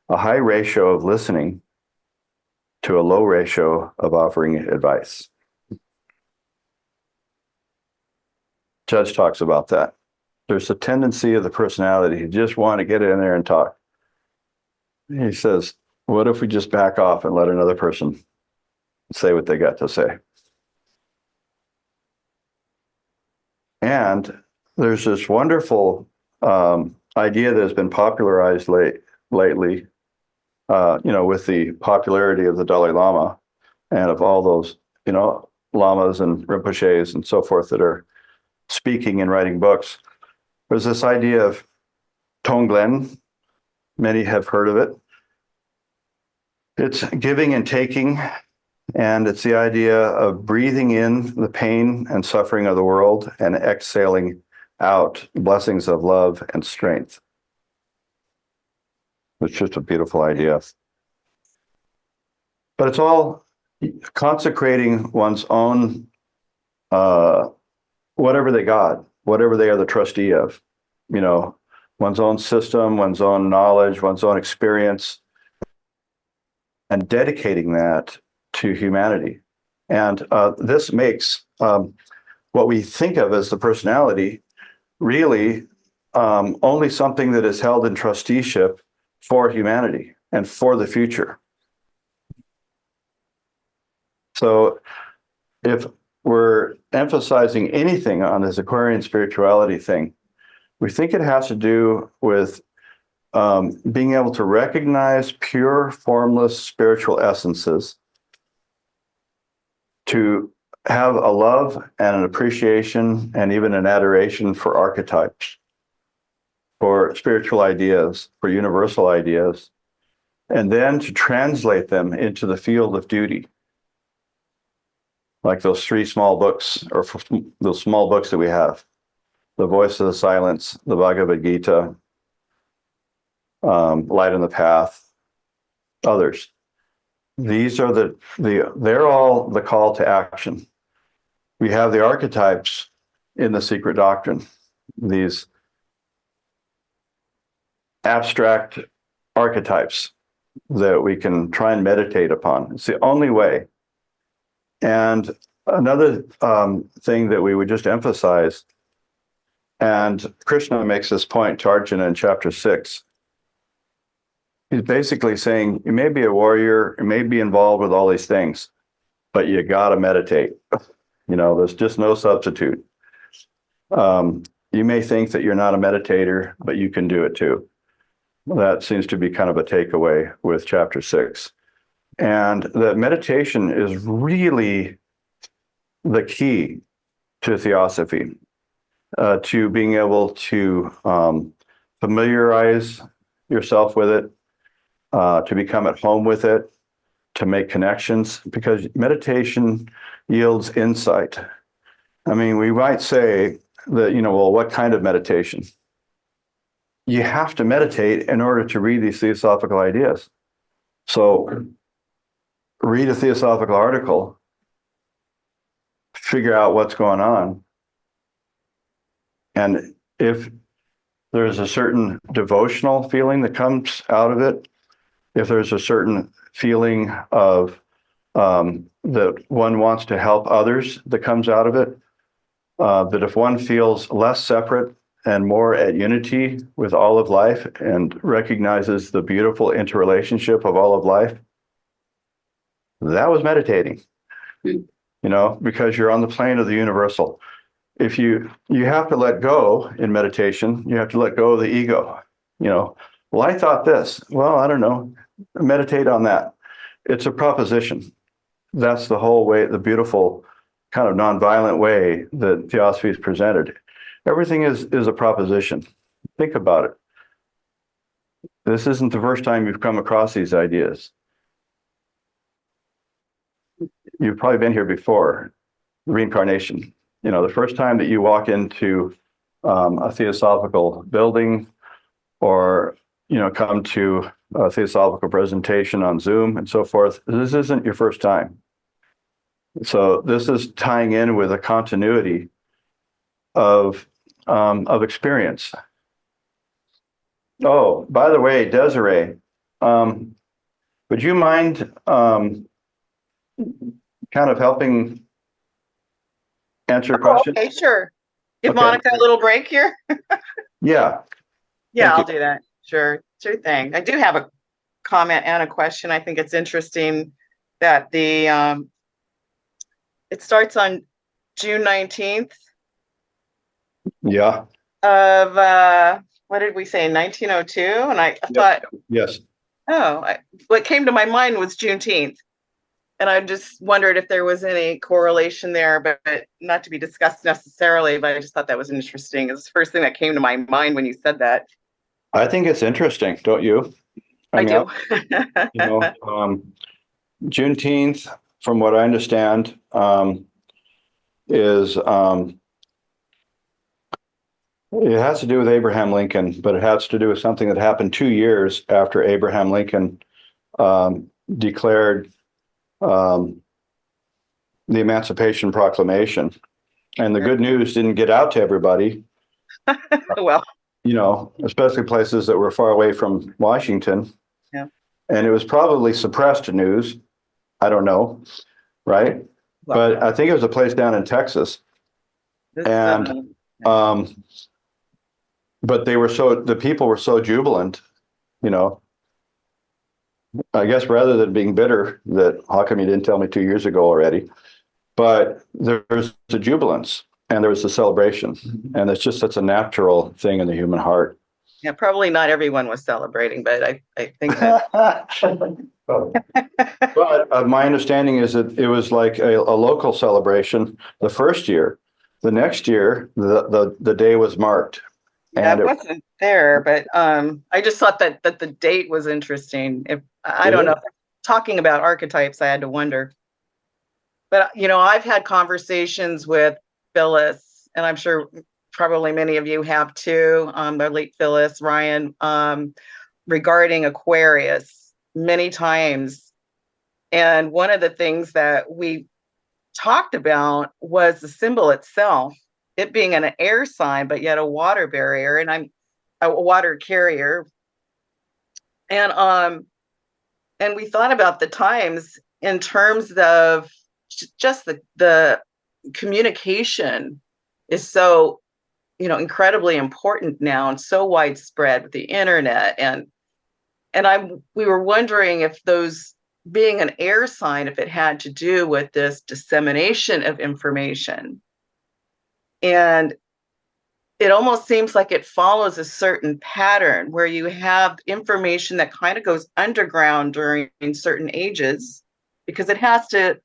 ratio of listening to a low ratio of offering advice. Judge talks about that. There's a tendency of the personality to just want to get in there and talk. He says, what if we just back off and let another person say what they got to say? And there's this wonderful idea that has been popularized lately, with the popularity of the Dalai Lama and of all those, lamas and Rinpoches and so forth that are speaking and writing books. There's this idea of Tonglen. Many have heard of it. It's giving and taking, and it's the idea of breathing in the pain and suffering of the world and exhaling out blessings of love and strength. It's just a beautiful idea. But it's all consecrating one's own, whatever they got, whatever they are the trustee of, one's own system, one's own knowledge, one's own experience, and dedicating that to humanity. And this makes what we think of as the personality really only something that is held in trusteeship for humanity and for the future. So if we're emphasizing anything on this Aquarian spirituality thing, we think it has to do with being able to recognize pure, formless spiritual essences, to have a love and an appreciation and even an adoration for archetypes, for spiritual ideas, for universal ideas, and then to translate them into the field of duty. Like those 3 small books, or those small books that we have. The Voice of the Silence, the Bhagavad Gita, Light in the Path, others. These are they're all the call to action. We have the archetypes in the Secret Doctrine, these abstract archetypes that we can try and meditate upon. It's the only way. And another thing that we would just emphasize, and Krishna makes this point to Arjuna in chapter 6. He's basically saying, you may be a warrior, you may be involved with all these things, but you got to meditate. There's just no substitute. You may think that you're not a meditator, but you can do it too. That seems to be kind of a takeaway with chapter 6. And that meditation is really the key to theosophy, to being able to familiarize yourself with it, to become at home with it, to make connections, because meditation yields insight. I mean, we might say that, well, what kind of meditation? You have to meditate in order to read these theosophical ideas. So read a theosophical article, figure out what's going on. And if there's a certain devotional feeling that comes out of it, if there's a certain feeling of that one wants to help others that comes out of it, that if one feels less separate and more at unity with all of life and recognizes the beautiful interrelationship of all of life, that was meditating, because you're on the plane of the universal. If you have to let go in meditation, you have to let go of the ego. Well, I thought this. Well, I don't know. Meditate on that. It's a proposition. That's the whole way, the beautiful kind of nonviolent way that theosophy is presented. Everything is a proposition. Think about it. This isn't the first time you've come across these ideas. You've probably been here before. Reincarnation. The first time that you walk into a theosophical building, or come to a theosophical presentation on Zoom and so forth, this isn't your first time. So this is tying in with a continuity of experience. Oh, by the way, Desiree, would you mind kind of helping answer a question? Okay, sure. Give Okay. Monica a little break here. Yeah. Yeah, Thank I'll do that. Sure thing. I do have a comment and a question. I think it's interesting that it starts on June 19th Yeah. of what did we say, 1902? And I thought, Yes. what came to my mind was Juneteenth. And I just wondered if there was any correlation there, but not to be discussed necessarily, but I just thought that was interesting. It was the first thing that came to my mind when you said that. I think it's interesting, don't you? I do. Juneteenth, from what I understand, is it has to do with Abraham Lincoln, but it has to do with something that happened 2 years after Abraham Lincoln declared the Emancipation Proclamation. And the good news didn't get out to everybody. Well, especially places that were far away from Washington. Yeah. And it was probably suppressed news. I don't know. Right. Well, but I think it was a place down in Texas. And, but the people were so jubilant, I guess rather than being bitter that how come you didn't tell me 2 years ago already, but there's a jubilance and there was a celebration, and it's just such a natural thing in the human heart. Yeah, probably not everyone was celebrating, but I think that. But my understanding is that it was like a local celebration the first year. The next year, the day was marked. Yeah, I wasn't there, but I just thought that the date was interesting. I don't know, talking about archetypes, I had to wonder. But I've had conversations with Phyllis, and I'm sure probably many of you have too, the late Phyllis, Ryan, regarding Aquarius many times. And one of the things that we talked about was the symbol itself, it being an air sign, but yet a water barrier, and I'm a water carrier. And we thought about the times in terms of just the communication is so, incredibly important now and so widespread with the internet. And we were wondering if those being an air sign, if it had to do with this dissemination of information. And it almost seems like it follows a certain pattern where you have information that kind of goes underground during certain ages, because it has to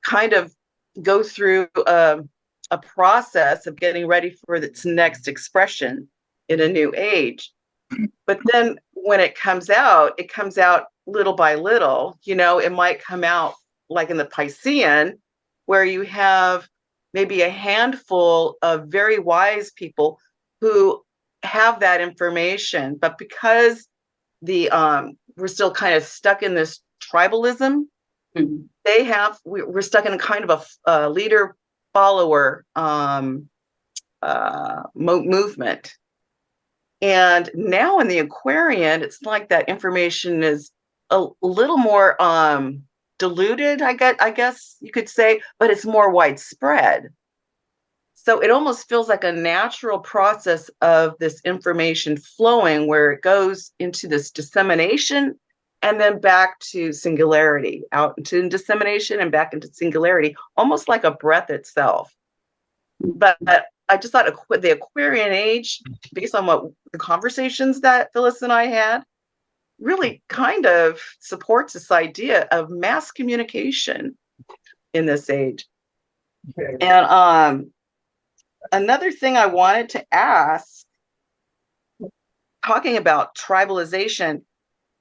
kind of go through a process of getting ready for its next expression in a new age. But then when it comes out little by little. It might come out like in the Piscean, where you have maybe a handful of very wise people who have that information, but because we're still kind of stuck in this tribalism, we're stuck in kind of a leader follower movement. And now in the Aquarian, it's like that information is a little more diluted, I guess you could say, but it's more widespread. So it almost feels like a natural process of this information flowing, where it goes into this dissemination and then back to singularity, out into dissemination and back into singularity, almost like a breath itself. But I just thought the Aquarian age, based on what the conversations that Phyllis and I had, really kind of supports this idea of mass communication in this age. And another thing I wanted to ask, talking about tribalization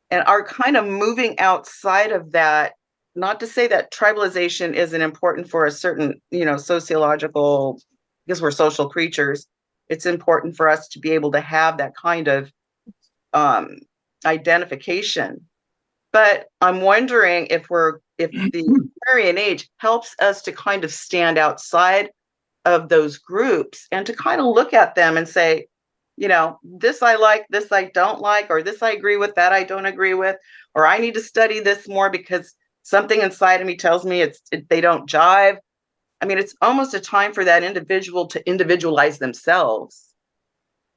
and our kind of moving outside of that, not to say that tribalization isn't important for a certain, sociological, because we're social creatures, it's important for us to be able to have that kind of identification. But I'm wondering if the Aquarian age helps us to kind of stand outside of those groups and to kind of look at them and say, this I like, this I don't like, or this I agree with, that I don't agree with, or I need to study this more because something inside of me tells me they don't jive. I mean, it's almost a time for that individual to individualize themselves.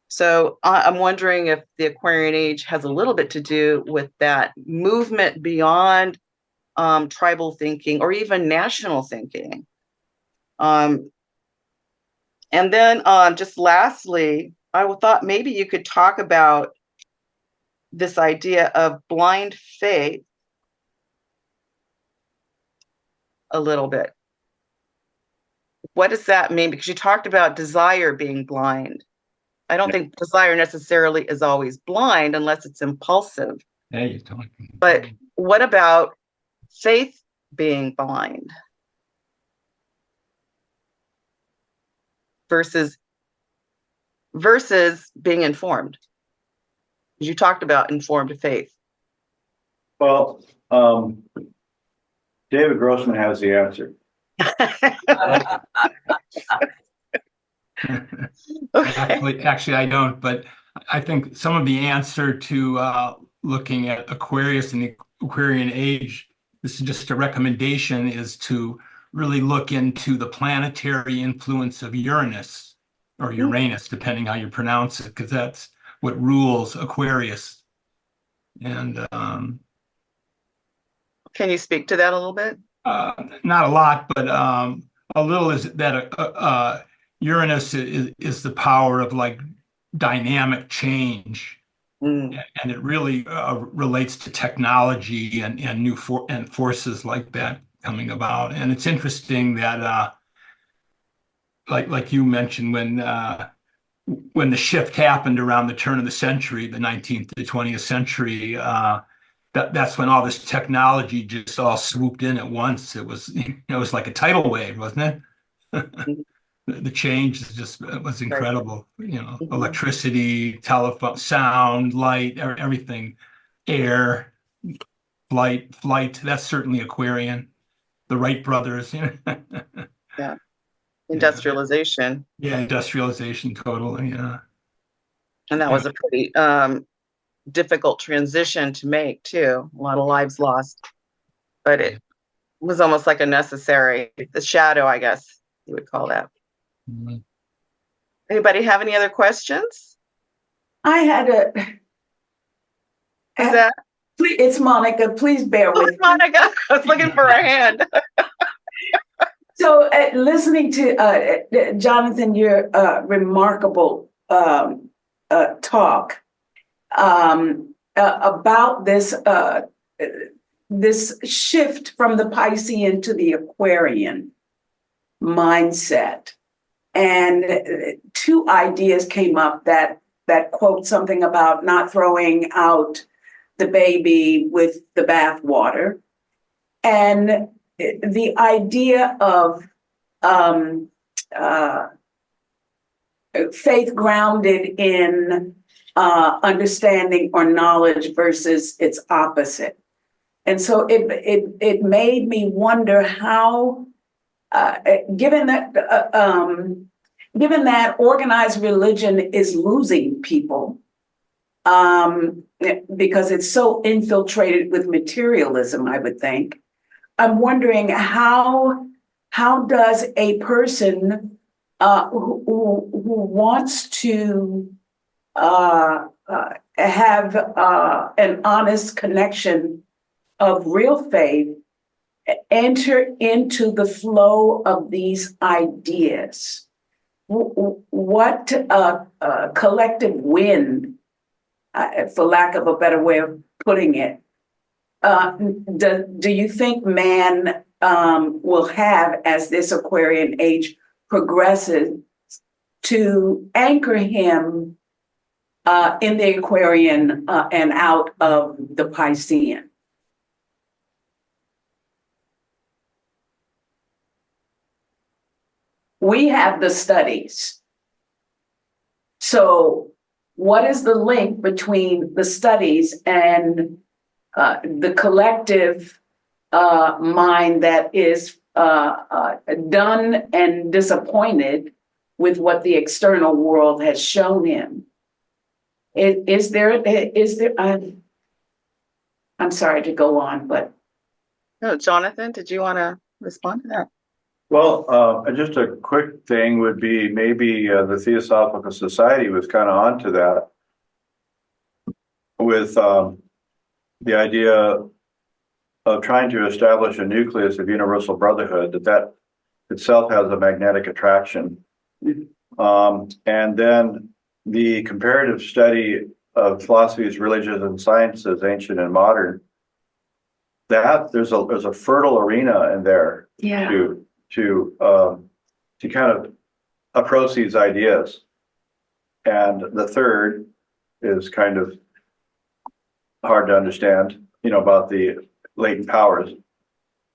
So I'm wondering if the Aquarian age has a little bit to do with that movement beyond tribal thinking or even national thinking. And then just lastly, I thought maybe you could talk about this idea of blind faith a little bit. What does that mean? Because you talked about desire being blind. I don't think desire necessarily is always blind unless it's impulsive. Yeah, you're talking. But what about faith being blind versus being informed? You talked about informed faith. Well, David Grossman has the answer. Okay. Actually, I don't, but I think some of the answer to looking at Aquarius and the Aquarian age, this is just a recommendation, is to really look into the planetary influence of Uranus or Uranus, depending how you pronounce it, because that's what rules Aquarius. And can you speak to that a little bit? not a lot, but a little is that Uranus is the power of like dynamic change, and it really relates to technology and new forces like that coming about. And it's interesting that like you mentioned, when the shift happened around the turn of the century, the 19th to 20th century, that's when all this technology just all swooped in at once. It was like a tidal wave, wasn't it? the change is just was incredible. Mhm. Electricity, telephone, sound, light, everything, air, flight. That's certainly Aquarian. The Wright brothers, Yeah. Industrialization. yeah, industrialization, totally. Yeah, And that yeah. was a pretty difficult transition to make too. A lot of lives lost, but it was almost like a necessary, the shadow, I guess you would call that. Mhm. Anybody have any other questions? I had Is that it's Monica. Please bear with me. Monica? I was looking for a hand. So, listening to Jonathan, your remarkable talk about this shift from the Piscean to the Aquarian mindset, and two ideas came up that quote something about not throwing out the baby with the bathwater, and the idea of faith grounded in understanding or knowledge versus its opposite. And so it made me wonder how, given that organized religion is losing people, because it's so infiltrated with materialism, I would think. I'm wondering how does a person who wants to have an honest connection of real faith enter into the flow of these ideas? What collective win, for lack of a better way of putting it, do you think man will have as this Aquarian age progresses to anchor him in the Aquarian and out of the Piscean? We have the studies. So what is the link between the studies and the collective mind that is done and disappointed with what the external world has shown him? Is there, I'm sorry to go on, but. No, Jonathan, did you want to respond to that? Well, just a quick thing would be maybe the Theosophical Society was kind of onto that with the idea of trying to establish a nucleus of universal brotherhood, that itself has a magnetic attraction. And then the comparative study of philosophies, religions, and sciences, ancient and modern, that there's a fertile arena in there to kind of approach these ideas. And the third is kind of hard to understand, about the latent powers.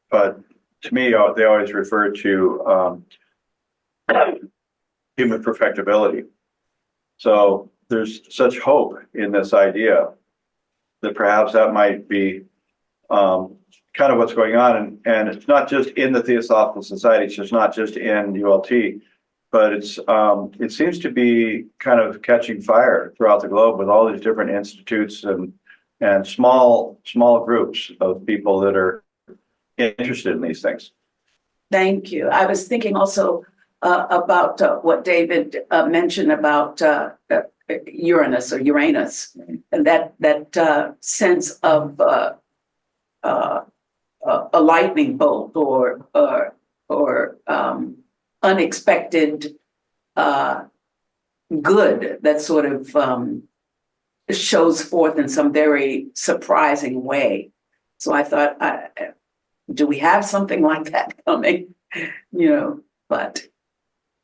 But to me, they always refer to human perfectibility. So there's such hope in this idea that perhaps that might be kind of what's going on. And it's not just in the Theosophical Society, it's just not just in ULT, but it seems to be kind of catching fire throughout the globe with all these different institutes and small groups of people that are interested in these things. Thank you. I was thinking also about what David mentioned about Uranus or Uranus, and that sense of a lightning bolt or unexpected good that sort of shows forth in some very surprising way. So I thought, do we have something like that coming? But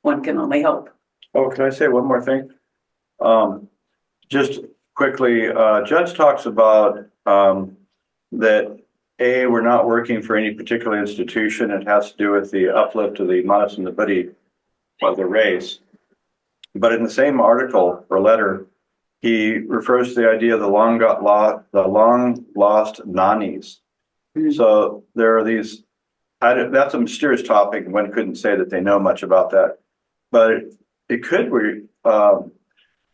one can only hope. Oh, can I say one more thing? Just quickly, Judge talks about that we're not working for any particular institution. It has to do with the uplift of the manas and the buddhi. of the race. But in the same article or letter, he refers to the idea of the long lost nannies. So there are these. That's a mysterious topic. One couldn't say that they know much about that, but it could be.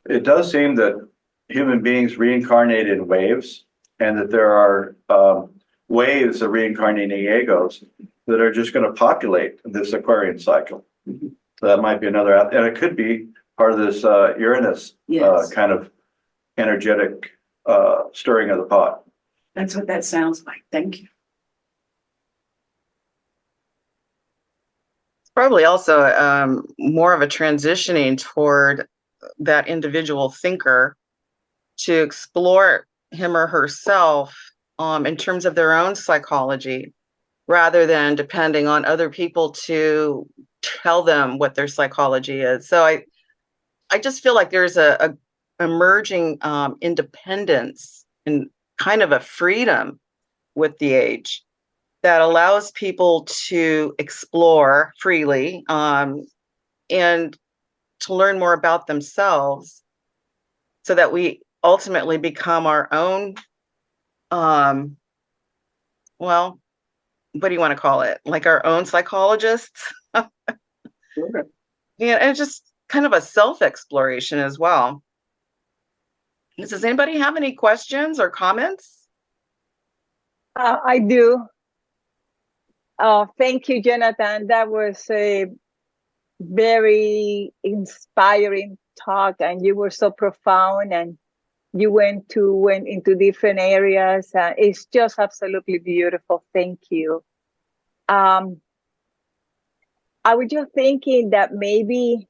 It does seem that human beings reincarnate in waves, and that there are waves of reincarnating egos that are just going to populate this Aquarian cycle. So that might be another, and it could be part of this Uranus Yes. kind of energetic stirring of the pot. That's what that sounds like. Thank you. It's probably also more of a transitioning toward that individual thinker to explore him or herself in terms of their own psychology, rather than depending on other people to tell them what their psychology is. So I just feel like there's a emerging independence and kind of a freedom with the age that allows people to explore freely and to learn more about themselves, so that we ultimately become our own, well, what do you want to call it? Like our own psychologists. Sure. Yeah, and it's just kind of a self-exploration as well. Does anybody have any questions or comments? I do. Thank you, Jonathan. That was a very inspiring talk, and you were so profound, and you went into different areas. It's just absolutely beautiful. Thank you. I was just thinking that maybe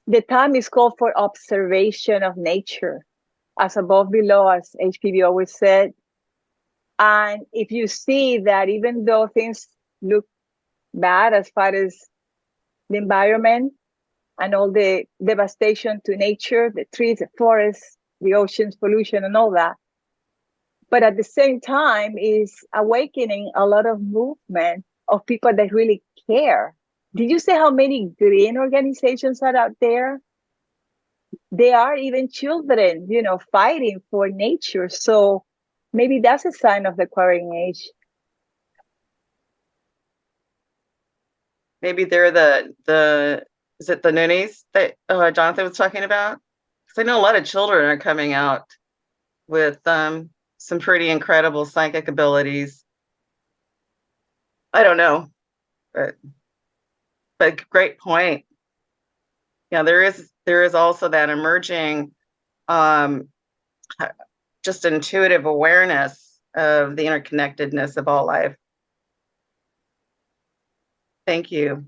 the time is called for observation of nature, as above, below, as HPV always said. And if you see that even though things look bad as far as the environment and all the devastation to nature, the trees, the forests, the oceans, pollution, and all that, but at the same time is awakening a lot of movement of people that really care. Did you say how many green organizations are out there? There are even children, fighting for nature. So maybe that's a sign of the Aquarian age. Maybe they're is it the Noonies that Jonathan was talking about? Because I know a lot of children are coming out with some pretty incredible psychic abilities. I don't know, but great point. Yeah, there is also that emerging just intuitive awareness of the interconnectedness of all life. Thank you,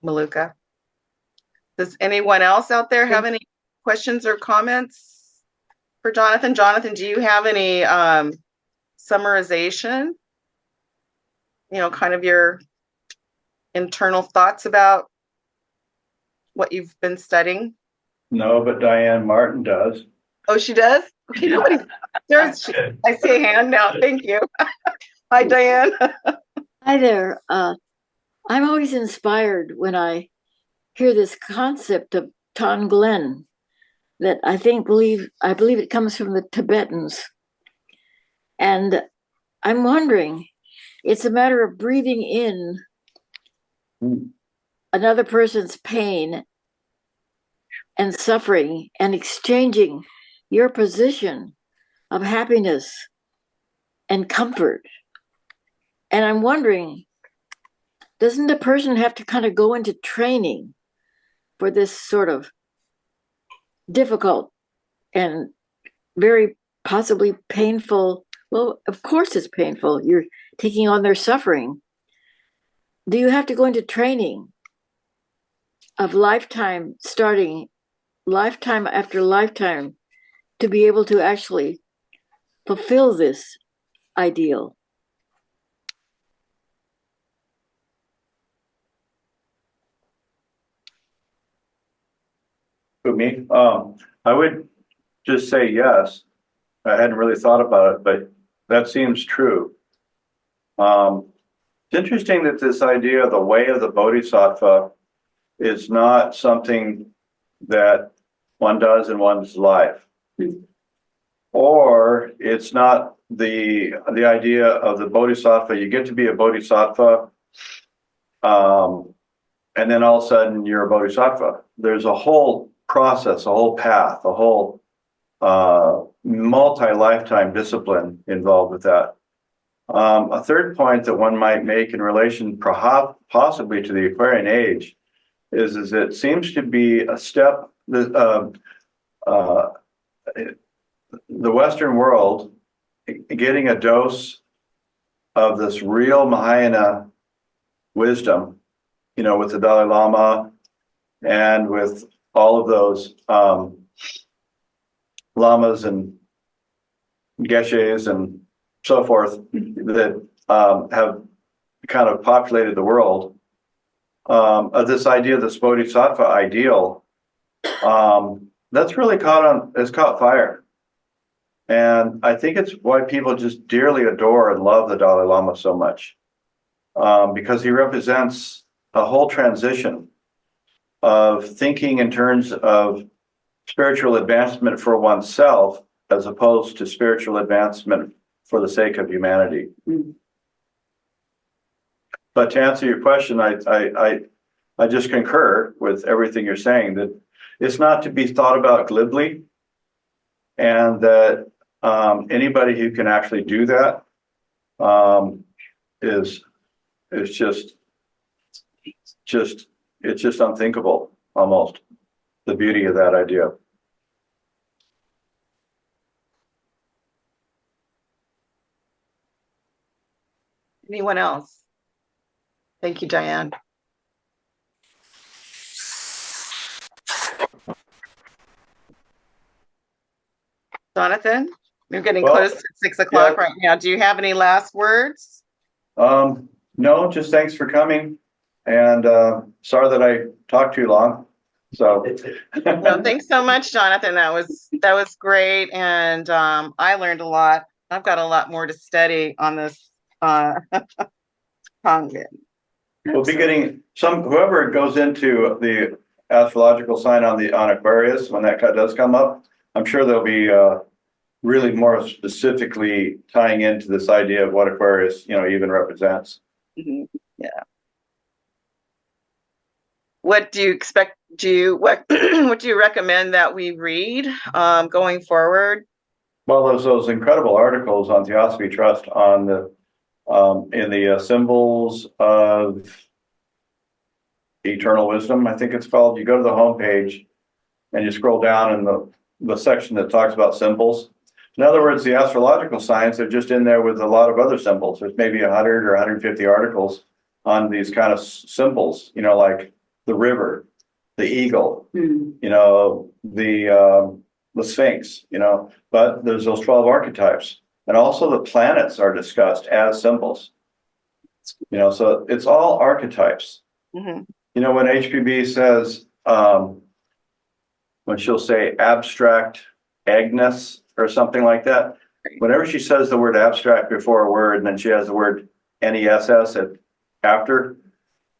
Maluka. Does anyone else out there have any questions or comments for Jonathan? Jonathan, do you have any summarization? Kind of your internal thoughts about what you've been studying? No, but Diane Martin does. Oh, she does? Okay, nobody. I see a hand now. Thank you. Hi, Diane. Hi there. I'm always inspired when I hear this concept of Ton Glen that I believe it comes from the Tibetans. And I'm wondering, it's a matter of breathing in another person's pain and suffering and exchanging your position of happiness and comfort. And I'm wondering, doesn't the person have to kind of go into training for this sort of difficult and very possibly painful? Well, of course it's painful. You're taking on their suffering. Do you have to go into training of lifetime, starting lifetime after lifetime, to be able to actually fulfill this ideal? For me, I would just say yes. I hadn't really thought about it, but that seems true. It's interesting that this idea of the way of the Bodhisattva is not something that one does in one's life. Or it's not the idea of the Bodhisattva. You get to be a Bodhisattva, and then all of a sudden you're a Bodhisattva. There's a whole process, a whole path, a whole multi-lifetime discipline involved with that. A third point that one might make in relation possibly to the Aquarian age is it seems to be a step, the Western world getting a dose of this real Mahayana wisdom, you know, with the Dalai Lama and with all of those lamas and geshes and so forth that have kind of populated the world, of this idea, this Bodhisattva ideal, that's really caught fire. And I think it's why people just dearly adore and love the Dalai Lama so much, because he represents a whole transition of thinking in terms of spiritual advancement for oneself as opposed to spiritual advancement for the sake of humanity. Mm. But to answer your question, I just concur with everything you're saying, that it's not to be thought about glibly, and that anybody who can actually do that is just unthinkable, almost, the beauty of that idea. Anyone else? Thank you, Diane. Jonathan, we're getting close to 6 o'clock right now. Do you have any last words? No, just thanks for coming, and sorry that I talked too long. So well, thanks so much, Jonathan. That was great, and I learned a lot. I've got a lot more to study on this Tongan. We'll be getting whoever goes into the astrological sign on Aquarius, when that does come up, I'm sure there'll be really more specifically tying into this idea of what Aquarius, even represents. Mm-hmm. Yeah. What do you expect? What do you recommend that we read going forward? Well, those incredible articles on Theosophy Trust on the in the symbols of eternal wisdom, I think it's called. You go to the homepage and you scroll down in the section that talks about symbols. In other words, the astrological signs are just in there with a lot of other symbols. There's maybe 100 or 150 articles on these kind of symbols, like the river, the eagle, the Sphinx, but there's those 12 archetypes. And also the planets are discussed as symbols, so it's all archetypes. Mm-hmm. When HPB says, when she'll say abstract Agnes or something like that, whenever she says the word abstract before a word and then she has the word NESS after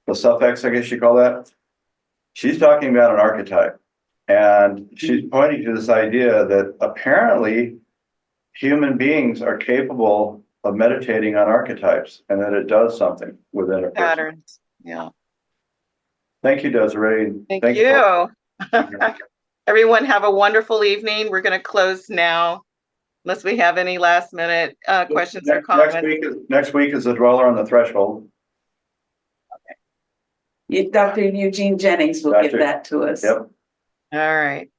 the suffix, I guess you call that, she's talking about an archetype. And she's pointing to this idea that apparently human beings are capable of meditating on archetypes, and that it does something within a person. Patterns. Yeah. Thank you, Desiree. Thank you. Everyone have a wonderful evening. We're going to close now, unless we have any last minute questions or comments. Next week is the Dweller on the Threshold. Okay. Dr. Eugene Jennings will give that to us. Yep. All right.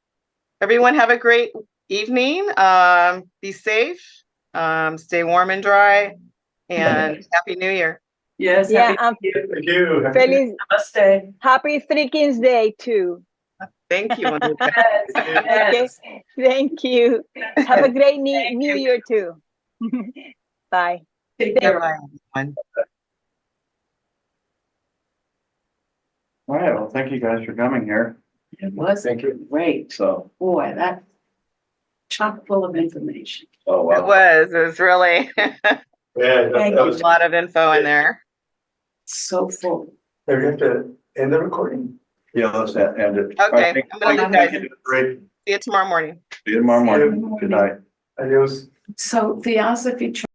Everyone have a great evening. Be safe. Stay warm and dry. And Happy New Year. Yes. Yeah. Thank you. Feliz, Namaste. Happy Three Kings Day too. Thank you. Yes. Okay. Thank you. Have a great New Year too. Bye. Take care. Bye, everyone. All right. Well, thank you guys for coming here. It was great. So, boy, that chock full of information. oh wow. It was really Yeah, Thank a you. lot of info in there. So full. Do we have to end the recording? Yeah, let's end it. Okay, I'm gonna leave, guys. Great. See you tomorrow morning. See you tomorrow morning. Good night. Adios. So Theosophy